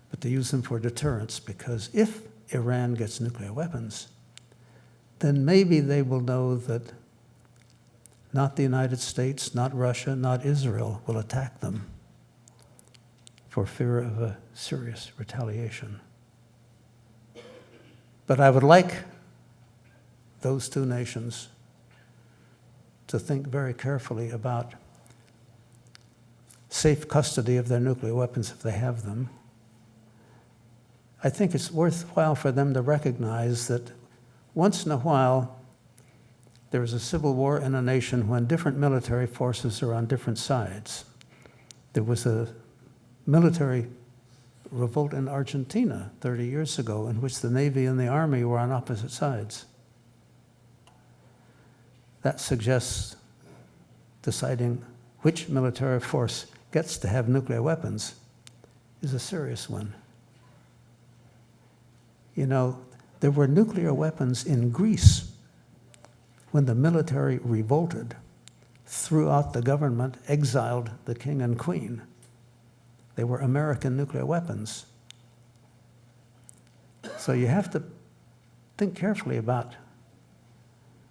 but to use them for deterrence, because if Iran gets nuclear weapons, then maybe they will know that not the United States, not Russia, not Israel will attack them for fear of a serious retaliation. But I would like those two nations to think very carefully about safe custody of their nuclear weapons if they have them. I think it's worthwhile for them to recognize that once in a while, there is a civil war in a nation when different military forces are on different sides. There was a military revolt in Argentina 30 years ago in which the Navy and the Army were on opposite sides. That suggests deciding which military force gets to have nuclear weapons is a serious one. You know, there were nuclear weapons in Greece when the military revolted, threw out the government, exiled the king and queen. They were American nuclear weapons. So you have to think carefully about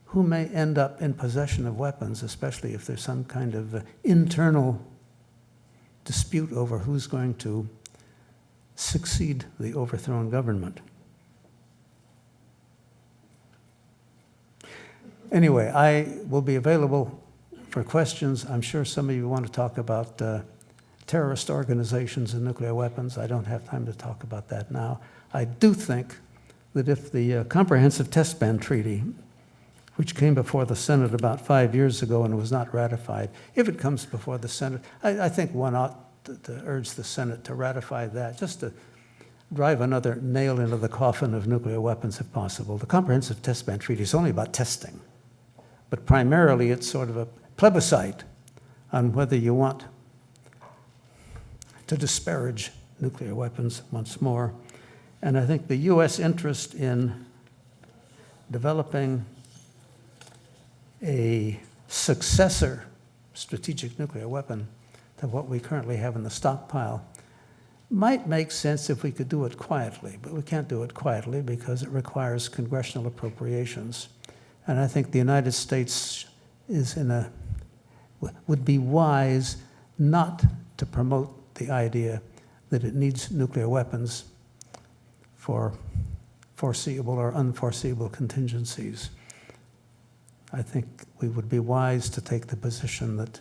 who may end up in possession of weapons, especially if there's some kind of internal dispute over who's going to succeed the overthrown government. Anyway, I will be available for questions. I'm sure some of you want to talk about terrorist organizations and nuclear weapons. I don't have time to talk about that now. I do think that if the Comprehensive Test Ban Treaty, which came before the Senate about 5 years ago and was not ratified, if it comes before the Senate, I think one ought to urge the Senate to ratify that, just to drive another nail into the coffin of nuclear weapons if possible. The Comprehensive Test Ban Treaty is only about testing, but primarily it's sort of a plebiscite on whether you want to disparage nuclear weapons once more. And I think the US interest in developing a successor strategic nuclear weapon to what we currently have in the stockpile might make sense if we could do it quietly, but we can't do it quietly because it requires congressional appropriations. And I think the United States would be wise not to promote the idea that it needs nuclear weapons for foreseeable or unforeseeable contingencies. I think we would be wise to take the position that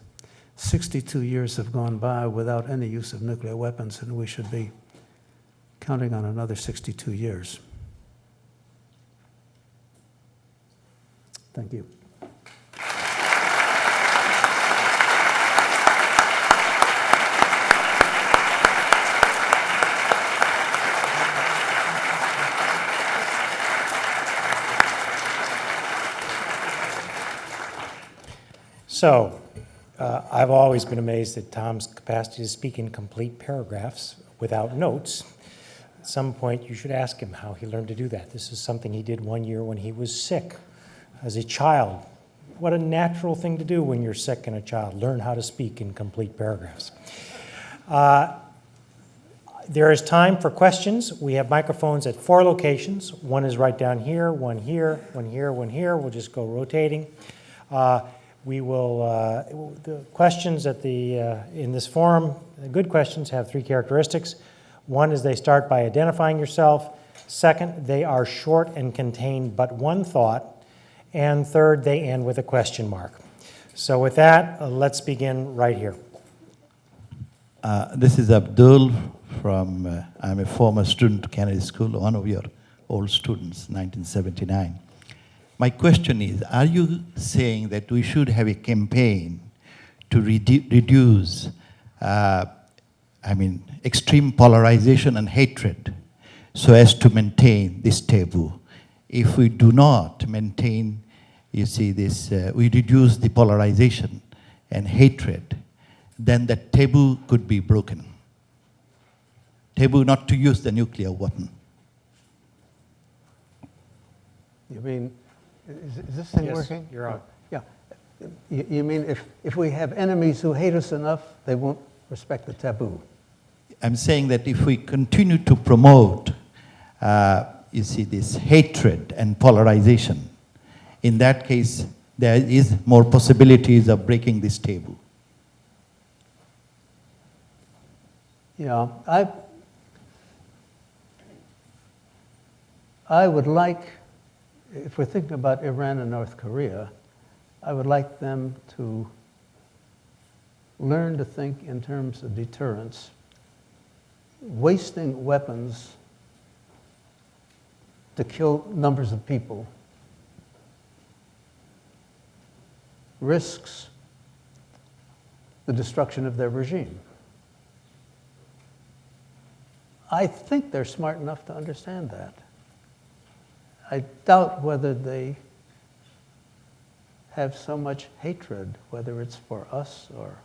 62 years have gone by without any use of nuclear weapons, and we should be counting on another 62 years. Thank you. So, I've always been amazed at Tom's capacity to speak in complete paragraphs without notes. At some point, you should ask him how he learned to do that. This is something he did one year when he was sick as a child. What a natural thing to do when you're sick and a child, learn how to speak in complete paragraphs. There is time for questions. We have microphones at 4 locations. One is right down here, one here, one here, one here. We'll just go rotating. We will, the questions in this forum, good questions have 3 characteristics. One is they start by identifying yourself. Second, they are short and contain but one thought. And third, they end with a question mark. So with that, let's begin right here. This is Abdul from, I'm a former student at Kennedy School, one of your old students, 1979. My question is, are you saying that we should have a campaign to reduce, extreme polarization and hatred so as to maintain this taboo? If we do not maintain, you see this, we reduce the polarization and hatred, then the taboo could be broken. Taboo not to use the nuclear weapon. You mean, is this thing working? Yes, you're on. Yeah. You mean if we have enemies who hate us enough, they won't respect the taboo? I'm saying that if we continue to promote, you see, this hatred and polarization, in that case, there is more possibilities of breaking this taboo. Yeah, I would like, if we're thinking about Iran and North Korea, I would like them to learn to think in terms of deterrence. Wasting weapons to kill numbers of people risks the destruction of their regime. I think they're smart enough to understand that. I doubt whether they have so much hatred, whether it's for us or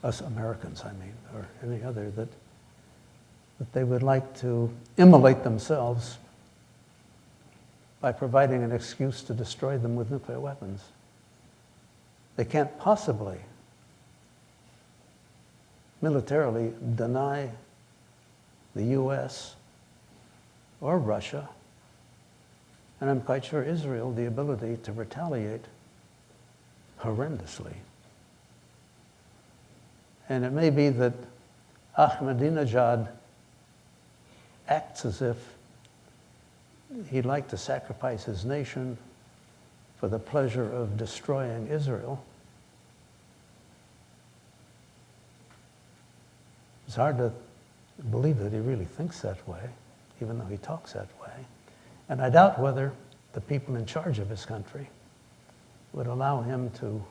us Americans, I mean, or any other, that they would like to immolate themselves by providing an excuse to destroy them with nuclear weapons. They can't possibly militarily deny the US or Russia, and I'm quite sure Israel, the ability to retaliate horrendously. And it may be that Ahmadinejad acts as if he'd like to sacrifice his nation for the pleasure of destroying Israel. It's hard to believe that he really thinks that way, even though he talks that way. And I doubt whether the people in charge of his country would allow him to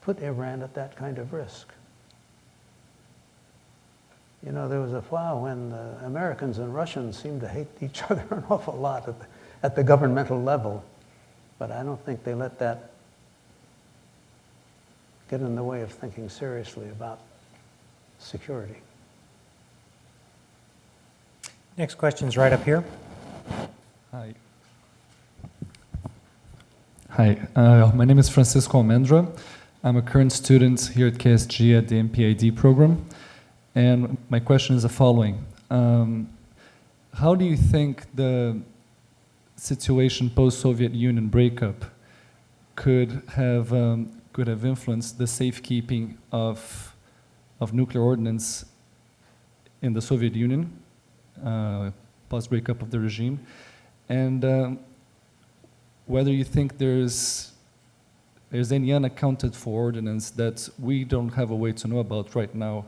put Iran at that kind of risk. You know, there was a while when Americans and Russians seemed to hate each other an awful lot at the governmental level, but I don't think they let that get in the way of thinking seriously about security. Next question's right up here. Hi. My name is Francisco Almendra. I'm a current student here at KSG at the MPID program. And my question is the following. How do you think the situation post-Soviet Union breakup could have influenced the safekeeping of nuclear ordnance in the Soviet Union, post-breakup of the regime? And whether you think there's any unaccounted for ordinance that we don't have a way to know about right now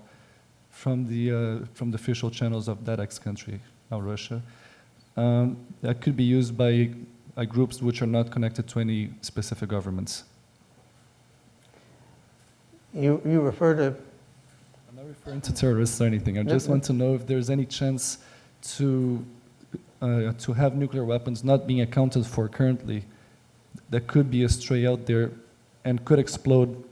from the official channels of that ex-country, now Russia, that could be used by groups which are not connected to any specific governments. You refer to... I'm not referring to terrorists or anything. I just want to know if there's any chance to have nuclear weapons not being accounted for currently, that could be a stray out there and could explode,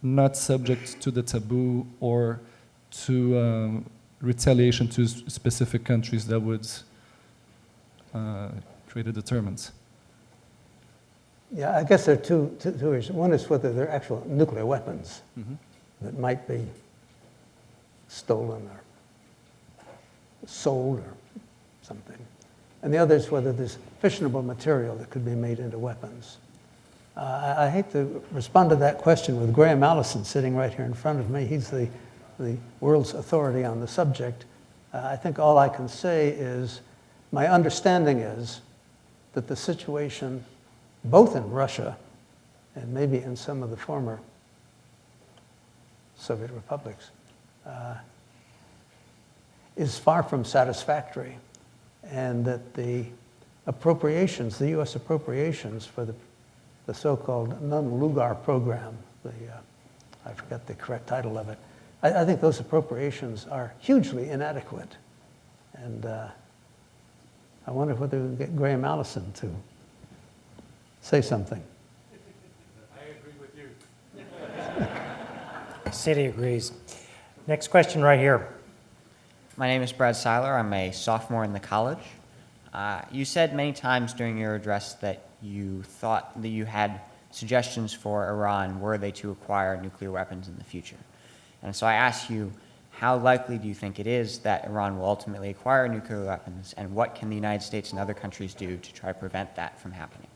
not subject to the taboo or to retaliation to specific countries that would create a deterrent. Yeah, I guess there are two issues. One is whether they're actual nuclear weapons that might be stolen or sold or something. And the other is whether there's fissionable material that could be made into weapons. I hate to respond to that question with Graham Allison sitting right here in front of me. He's the world's authority on the subject. I think all I can say is my understanding is that the situation, both in Russia and maybe in some of the former Soviet republics, is far from satisfactory, and that the appropriations, the U.S. appropriations for the so-called non-Lugar program, I forget the correct title of it, I think those appropriations are hugely inadequate. And I wonder whether we can get Graham Allison to say something. I agree with you. The city agrees. Next question right here. My name is Brad Seiler. I'm a sophomore in the college. You said many times during your address that you thought that you had suggestions for Iran were they to acquire nuclear weapons in the future. And so I ask you, how likely do you think it is that Iran will ultimately acquire nuclear weapons, and what can the United States and other countries do to try to prevent that from happening?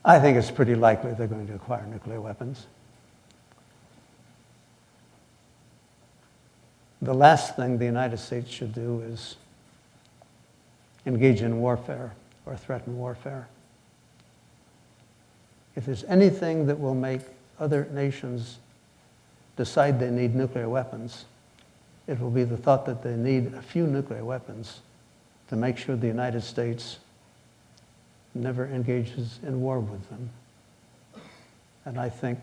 I think it's pretty likely they're going to acquire nuclear weapons. The last thing the United States should do is engage in warfare or threaten warfare. If there's anything that will make other nations decide they need nuclear weapons, it will be the thought that they need a few nuclear weapons to make sure the United States never engages in war with them. And I think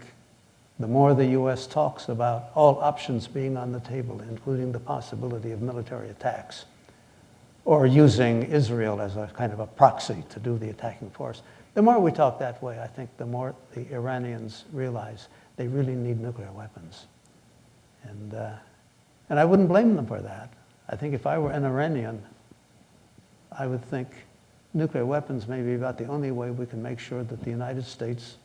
the more the U.S. talks about all options being on the table, including the possibility of military attacks, or using Israel as a kind of a proxy to do the attacking force, the more we talk that way, I think the more the Iranians realize they really need nuclear weapons. And I wouldn't blame them for that. I think if I were an Iranian, I would think nuclear weapons may be about the only way we can make sure that the United States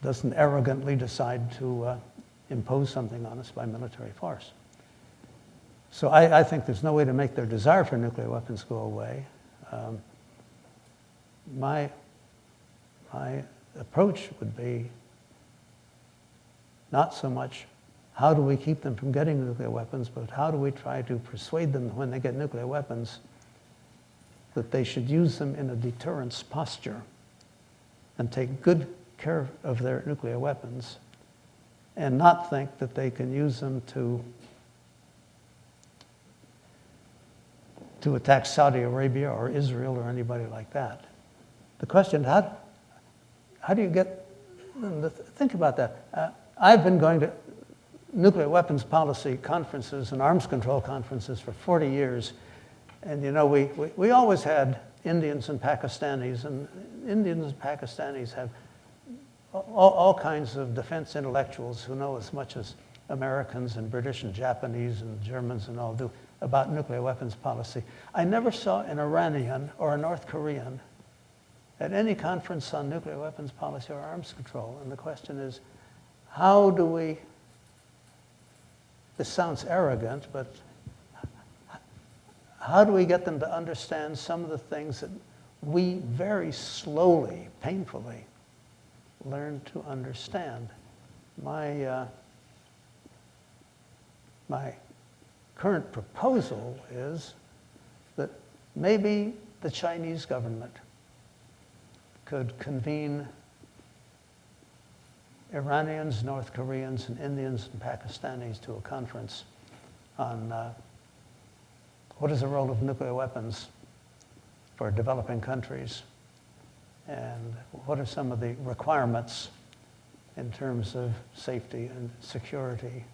doesn't arrogantly decide to impose something on us by military force. So I think there's no way to make their desire for nuclear weapons go away. My approach would be not so much how do we keep them from getting nuclear weapons, but how do we try to persuade them when they get nuclear weapons that they should use them in a deterrence posture and take good care of their nuclear weapons and not think that they can use them to attack Saudi Arabia or Israel or anybody like that. The question, how do you get them to think about that? I've been going to nuclear weapons policy conferences and arms control conferences for 40 years. And you know, we always had Indians and Pakistanis, and Indians and Pakistanis have all kinds of defense intellectuals who know as much as Americans and British and Japanese and Germans and all do about nuclear weapons policy. I never saw an Iranian or a North Korean at any conference on nuclear weapons policy or arms control. And the question is, how do we, this sounds arrogant, but how do we get them to understand some of the things that we very slowly, painfully learn to understand? My current proposal is that maybe the Chinese government could convene Iranians, North Koreans, and Indians and Pakistanis to a conference on what is the role of nuclear weapons for developing countries, and what are some of the requirements in terms of safety and security,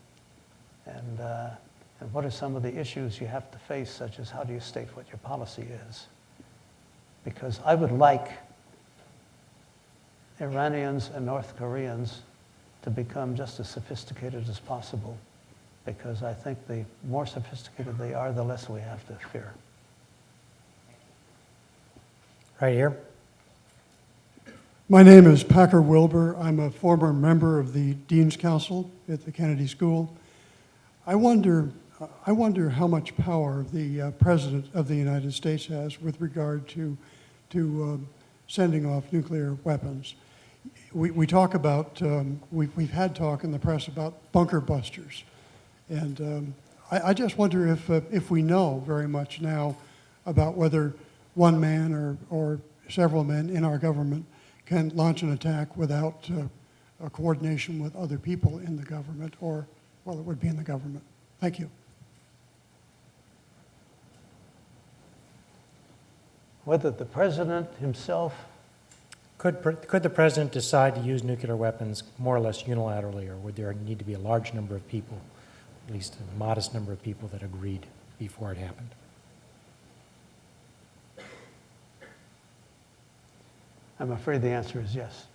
and what are some of the issues you have to face, such as how do you state what your policy is? Because I would like Iranians and North Koreans to become just as sophisticated as possible, because I think the more sophisticated they are, the less we have to fear. Right here. My name is Packer Wilbur. I'm a former member of the Dean's Council at the Kennedy School. I wonder how much power the President of the United States has with regard to sending off nuclear weapons. We talk about, we've had talk in the press about bunker busters. And I just wonder if we know very much now about whether one man or several men in our government can launch an attack without a coordination with other people in the government, or, well, it would be in the government. Thank you. Whether the President himself, Could the president decide to use nuclear weapons more or less unilaterally, or would there need to be a large number of people, at least a modest number of people that agreed before it happened? I'm afraid the answer is yes.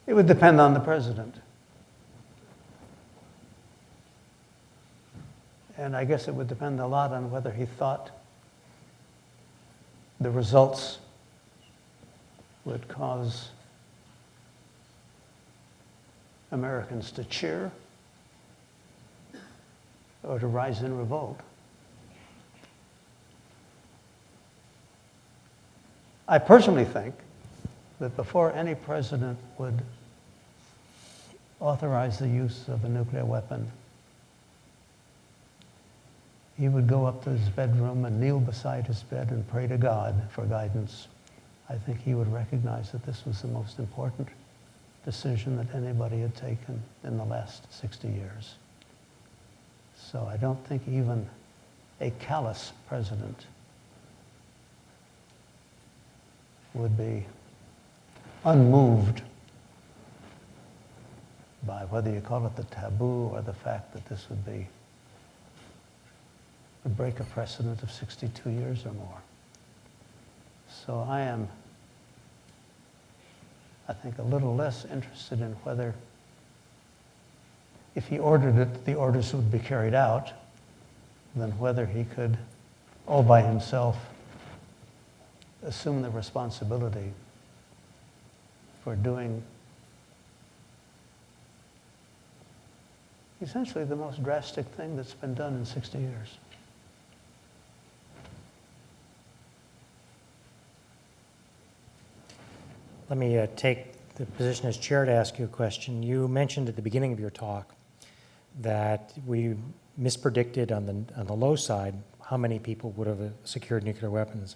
It would depend on the President. And I guess it would depend a lot on whether he thought the results would cause Americans to cheer or to rise in revolt. I personally think that before any president would authorize the use of a nuclear weapon, he would go up to his bedroom and kneel beside his bed and pray to God for guidance. I think he would recognize that this was the most important decision that anybody had taken in the last 60 years. So I don't think even a callous president would be unmoved by whether you call it the taboo or the fact that this would break a precedent of 62 years or more. So I am, I think, a little less interested in whether, if he ordered it, the orders would be carried out, than whether he could, all by himself, assume the responsibility for doing essentially the most drastic thing that's been done in 60 years. Let me take the position as chair to ask you a question. You mentioned at the beginning of your talk that we mispredicted on the low side how many people would have secured nuclear weapons.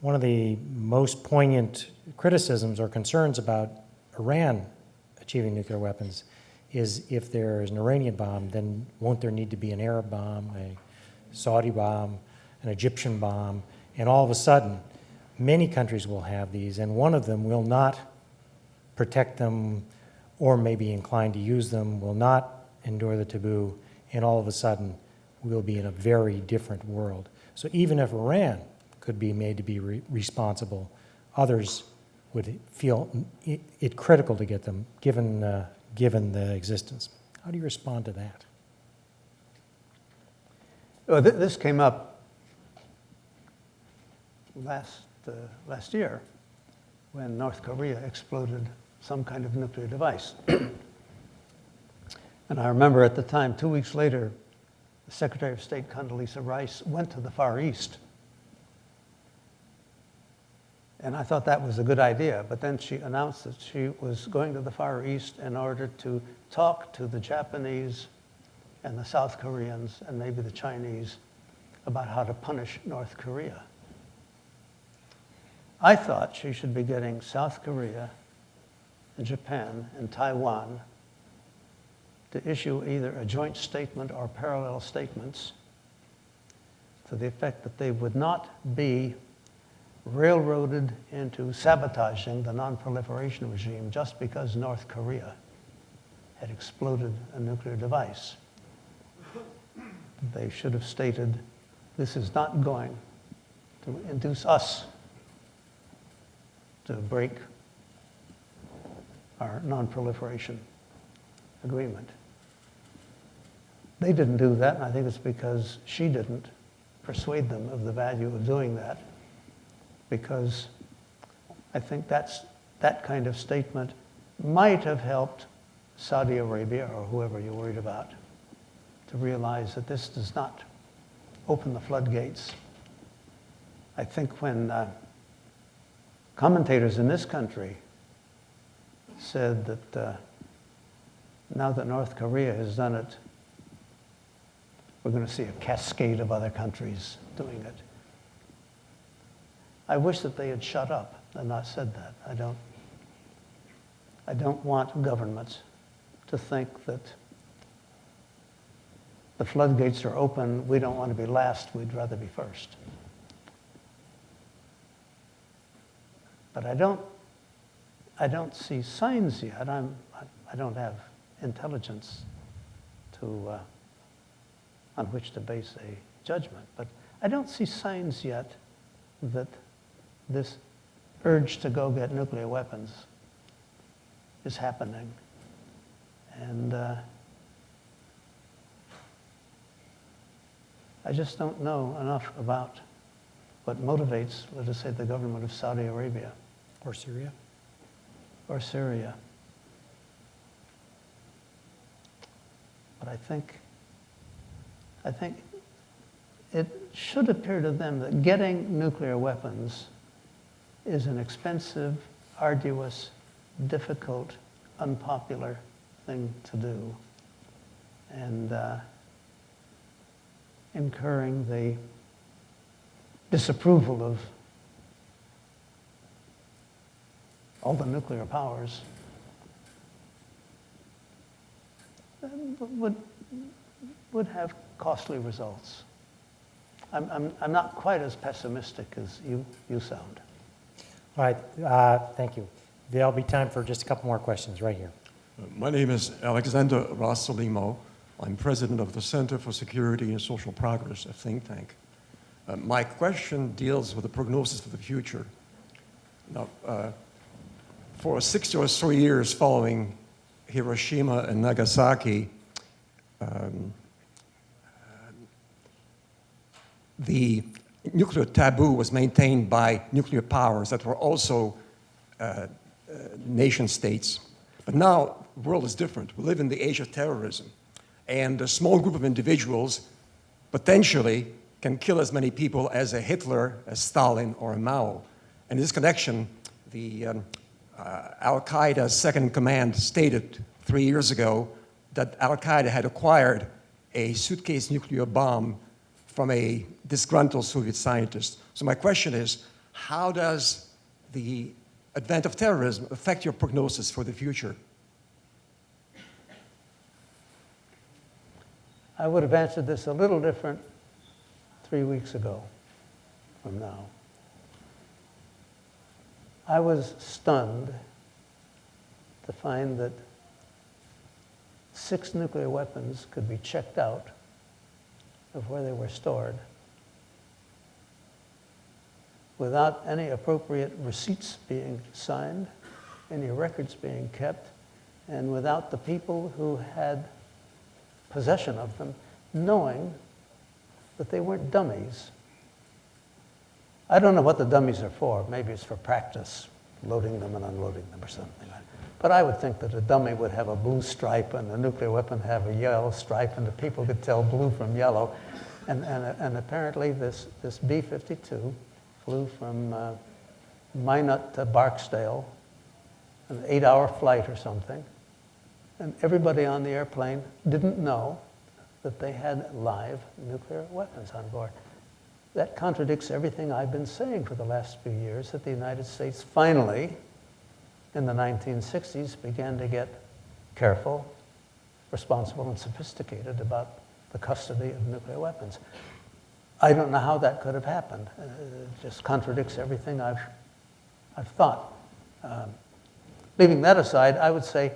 One of the most poignant criticisms or concerns about Iran achieving nuclear weapons is if there is an Iranian bomb, then won't there need to be an Arab bomb, a Saudi bomb, an Egyptian bomb, and all of a sudden, many countries will have these, and one of them will not protect them or may be inclined to use them, will not endure the taboo, and all of a sudden, we'll be in a very different world. So even if Iran could be made to be responsible, others would feel it critical to get them, given the existence. How do you respond to that? Well, this came up last year when North Korea exploded some kind of nuclear device. And I remember at the time, 2 weeks later, the Secretary of State Condoleezza Rice went to the Far East. And I thought that was a good idea, but then she announced that she was going to the Far East in order to talk to the Japanese and the South Koreans and maybe the Chinese about how to punish North Korea. I thought she should be getting South Korea and Japan and Taiwan to issue either a joint statement or parallel statements to the effect that they would not be railroaded into sabotaging the non-proliferation regime just because North Korea had exploded a nuclear device. They should have stated, this is not going to induce us to break our non-proliferation agreement. They didn't do that, and I think it's because she didn't persuade them of the value of doing that, because I think that kind of statement might have helped Saudi Arabia or whoever you're worried about to realize that this does not open the floodgates. I think when commentators in this country said that now that North Korea has done it, we're going to see a cascade of other countries doing it. I wish that they had shut up and not said that. I don't want governments to think that the floodgates are open, we don't want to be last, we'd rather be first. But I don't see signs yet. I don't have intelligence to on which to base a judgment, but I don't see signs yet that this urge to go get nuclear weapons is happening. And I just don't know enough about what motivates, let us say, the government of Saudi Arabia. Or Syria? Or Syria. But I think it should appear to them that getting nuclear weapons is an expensive, arduous, difficult, unpopular thing to do. And incurring the disapproval of all the nuclear powers would have costly results. I'm not quite as pessimistic as you sound. All right, thank you. There'll be time for just a couple more questions right here. My name is Alexander Rossolimo. I'm president of the Center for Security and Social Progress, a think tank. My question deals with the prognosis for the future. Now, for 60 or so years following Hiroshima and Nagasaki, the nuclear taboo was maintained by nuclear powers that were also nation states. But now the world is different. We live in the age of terrorism. And a small group of individuals potentially can kill as many people as a Hitler, a Stalin, or a Mao. And in this connection, the Al-Qaeda's second in command stated 3 years ago that Al-Qaeda had acquired a suitcase nuclear bomb from a disgruntled Soviet scientist. So my question is, how does the advent of terrorism affect your prognosis for the future? I would have answered this a little different 3 weeks ago from now. I was stunned to find that 6 nuclear weapons could be checked out of where they were stored without any appropriate receipts being signed, any records being kept, and without the people who had possession of them knowing that they weren't dummies. I don't know what the dummies are for. Maybe it's for practice, loading them and unloading them or something. But I would think that a dummy would have a blue stripe and a nuclear weapon have a yellow stripe, and the people could tell blue from yellow. And apparently this B-52 flew from Minot to Barksdale, an 8-hour flight or something. And everybody on the airplane didn't know that they had live nuclear weapons on board. That contradicts everything I've been saying for the last few years, that the United States finally, in the 1960s, began to get careful, responsible, and sophisticated about the custody of nuclear weapons. I don't know how that could have happened. It just contradicts everything I've thought. Leaving that aside, I would say,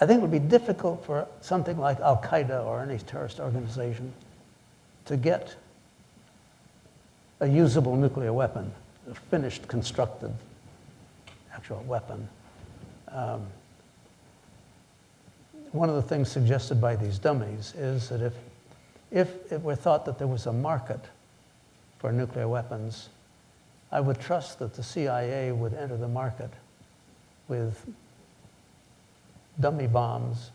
I think it would be difficult for something like Al-Qaeda or any terrorist organization to get a usable nuclear weapon, a finished, constructed actual weapon. One of the things suggested by these dummies is that if it were thought that there was a market for nuclear weapons, I would trust that the CIA would enter the market with dummy bombs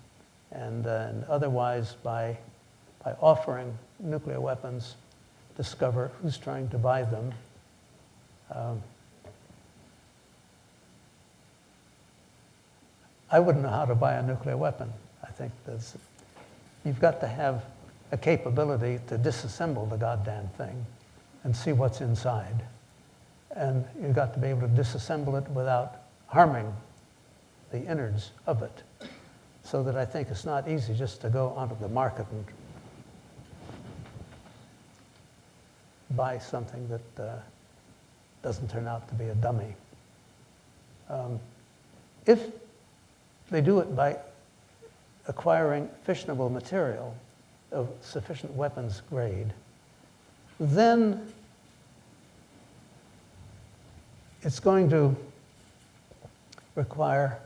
and otherwise by offering nuclear weapons, discover who's trying to buy them. I wouldn't know how to buy a nuclear weapon. I think you've got to have a capability to disassemble the goddamn thing and see what's inside. And you've got to be able to disassemble it without harming the innards of it. So that I think it's not easy just to go onto the market and buy something that doesn't turn out to be a dummy. If they do it by acquiring fissionable material of sufficient weapons grade, then it's going to require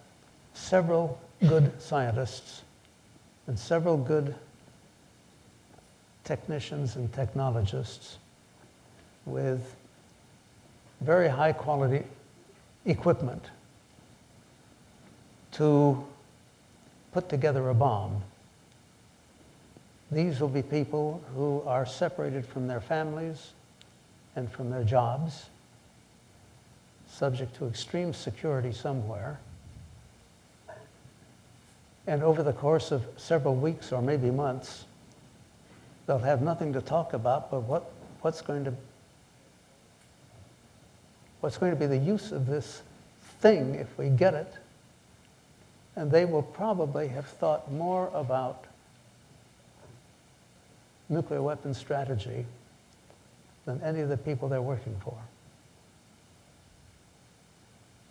several good scientists and several good technicians and technologists with very high quality equipment to put together a bomb. These will be people who are separated from their families and from their jobs, subject to extreme security somewhere. And over the course of several weeks or maybe months, they'll have nothing to talk about but what's going to be the use of this thing if we get it. And they will probably have thought more about nuclear weapons strategy than any of the people they're working for.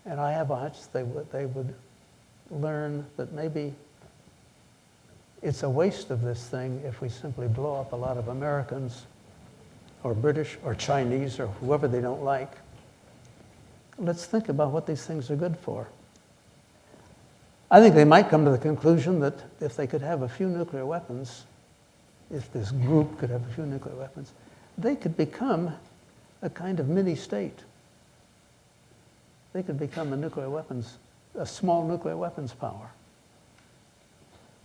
And I have a hunch they would learn that maybe it's a waste of this thing if we simply blow up a lot of Americans or British or Chinese or whoever they don't like. Let's think about what these things are good for. I think they might come to the conclusion that if they could have a few nuclear weapons, if this group could have a few nuclear weapons, they could become a kind of mini-state. They could become a small nuclear weapons power.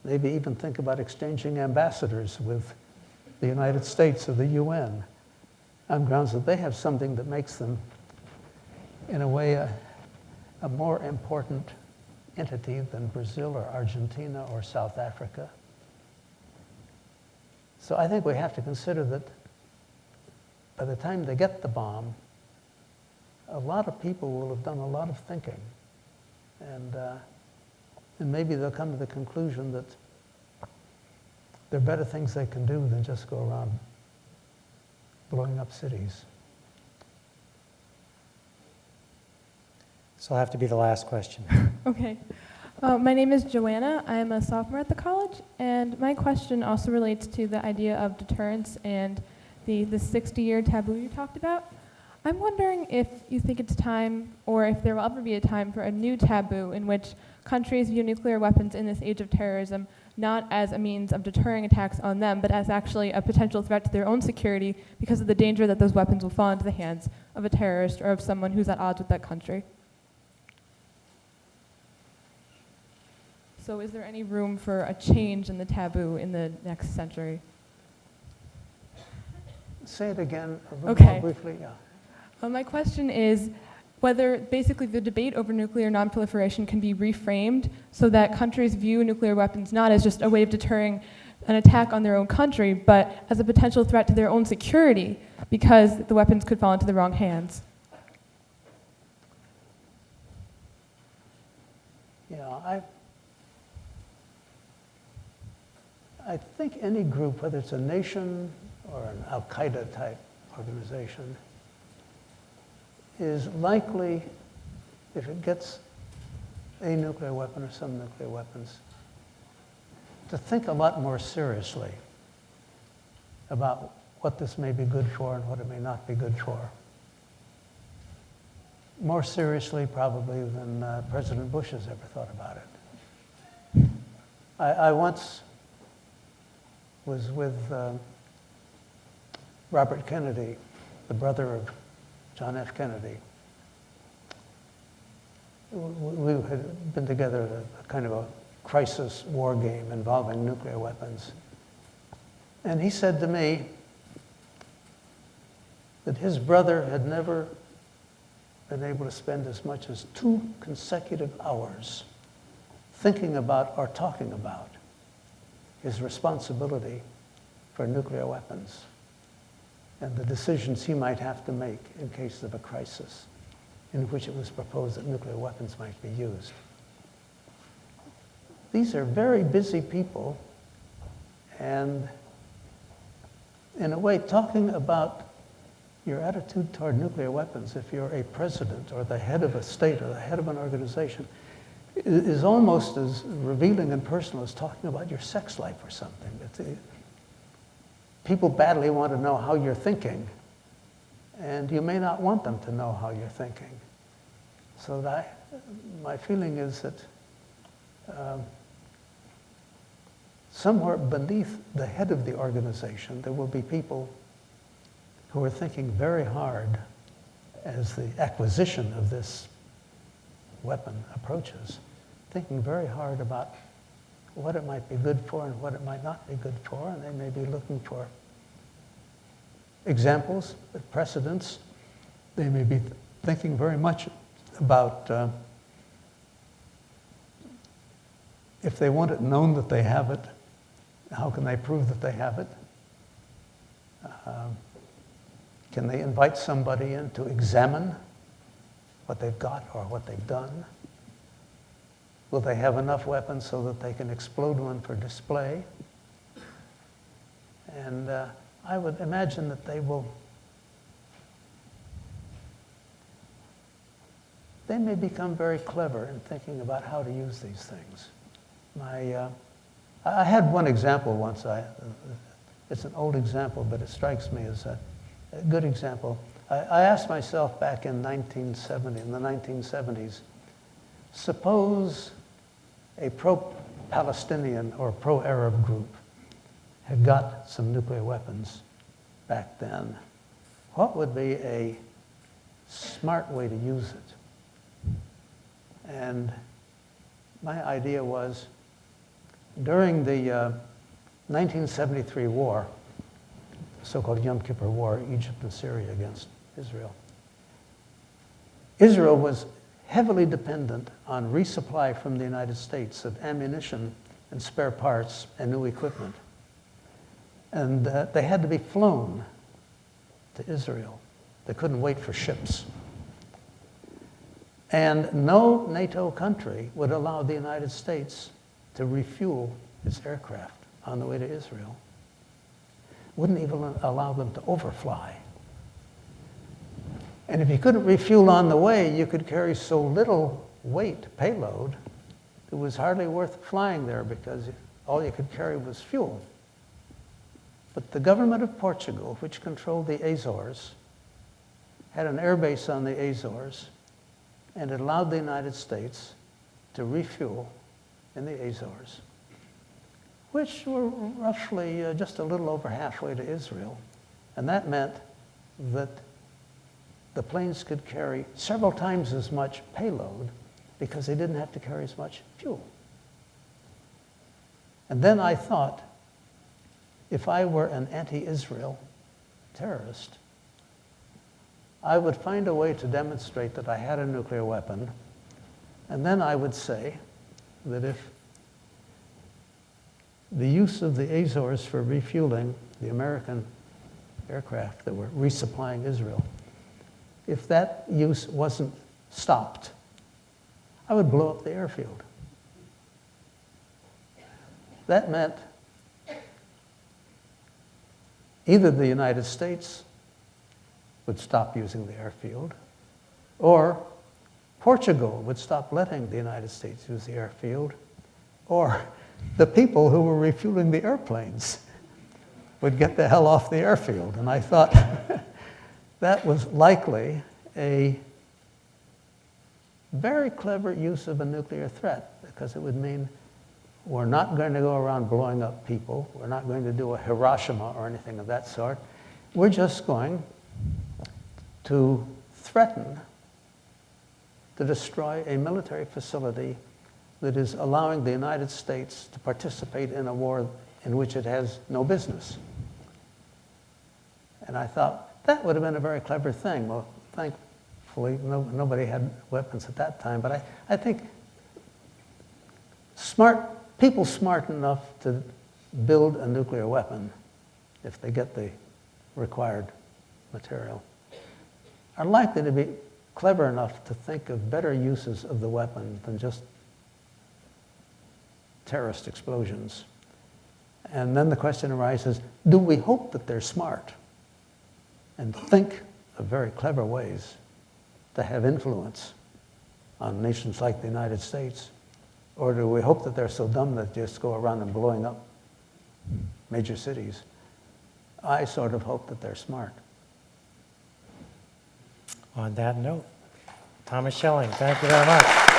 Maybe even think about exchanging ambassadors with the United States or the UN on grounds that they have something that makes them, in a way, a more important entity than Brazil or Argentina or South Africa. So I think we have to consider that by the time they get the bomb, a lot of people will have done a lot of thinking. And maybe they'll come to the conclusion that there are better things they can do than just go around blowing up cities. So it'll have to be the last question. Okay. My name is Joanna. I'm a sophomore at the college, and my question also relates to the idea of deterrence and the 60-year taboo you talked about. I'm wondering if you think it's time, or if there will ever be a time for a new taboo in which countries view nuclear weapons in this age of terrorism not as a means of deterring attacks on them, but as actually a potential threat to their own security because of the danger that those weapons will fall into the hands of a terrorist or of someone who's at odds with that country. So is there any room for a change in the taboo in the next century? Say it again a little Okay. more briefly. Yeah. My question is whether basically the debate over nuclear nonproliferation can be reframed so that countries view nuclear weapons not as just a way of deterring an attack on their own country, but as a potential threat to their own security because the weapons could fall into the wrong hands. Yeah, I think any group, whether it's a nation or an Al-Qaeda type organization, is likely, if it gets a nuclear weapon or some nuclear weapons, to think a lot more seriously about what this may be good for and what it may not be good for. More seriously, probably, than President Bush has ever thought about it. I once was with Robert Kennedy, the brother of John F. Kennedy. We had been together at a kind of a crisis war game involving nuclear weapons. And he said to me that his brother had never been able to spend as much as 2 consecutive hours thinking about or talking about his responsibility for nuclear weapons and the decisions he might have to make in case of a crisis in which it was proposed that nuclear weapons might be used. These are very busy people, and in a way, talking about your attitude toward nuclear weapons, if you're a president or the head of a state or the head of an organization, is almost as revealing and personal as talking about your sex life or something. People badly want to know how you're thinking, and you may not want them to know how you're thinking. So my feeling is that somewhere beneath the head of the organization, there will be people who are thinking very hard as the acquisition of this weapon approaches, thinking very hard about what it might be good for and what it might not be good for, and they may be looking for examples, precedents. They may be thinking very much about if they want it known that they have it, how can they prove that they have it? Can they invite somebody in to examine what they've got or what they've done? Will they have enough weapons so that they can explode one for display? And I would imagine that they may become very clever in thinking about how to use these things. I had one example once. It's an old example, but it strikes me as a good example. I asked myself back in the 1970s, suppose a pro-Palestinian or pro-Arab group had got some nuclear weapons back then. What would be a smart way to use it? And my idea was, during the 1973 war, the so-called Yom Kippur War, Egypt and Syria against Israel, Israel was heavily dependent on resupply from the United States of ammunition and spare parts and new equipment. And they had to be flown to Israel. They couldn't wait for ships. And no NATO country would allow the United States to refuel its aircraft on the way to Israel. Wouldn't even allow them to overfly. And if you couldn't refuel on the way, you could carry so little weight, payload, it was hardly worth flying there because all you could carry was fuel. But the government of Portugal, which controlled the Azores, had an air base on the Azores, and it allowed the United States to refuel in the Azores, which were roughly just a little over halfway to Israel. And that meant that the planes could carry several times as much payload because they didn't have to carry as much fuel. And then I thought, if I were an anti-Israel terrorist, I would find a way to demonstrate that I had a nuclear weapon, and then I would say that if the use of the Azores for refueling the American aircraft that were resupplying Israel, if that use wasn't stopped, I would blow up the airfield. That meant either the United States would stop using the airfield, or Portugal would stop letting the United States use the airfield, or the people who were refueling the airplanes would get the hell off the airfield. And I thought that was likely a very clever use of a nuclear threat, because it would mean we're not going to go around blowing up people. We're not going to do a Hiroshima or anything of that sort. We're just going to threaten to destroy a military facility that is allowing the United States to participate in a war in which it has no business. And I thought, that would have been a very clever thing. Well, thankfully, nobody had weapons at that time, but I think people smart enough to build a nuclear weapon, if they get the required material, are likely to be clever enough to think of better uses of the weapon than just terrorist explosions. And then the question arises, do we hope that they're smart and think of very clever ways to have influence on nations like the United States? Or do we hope that they're so dumb that they just go around and blowing up major cities? I sort of hope that they're smart. On that note, Thomas Schelling, thank you very much.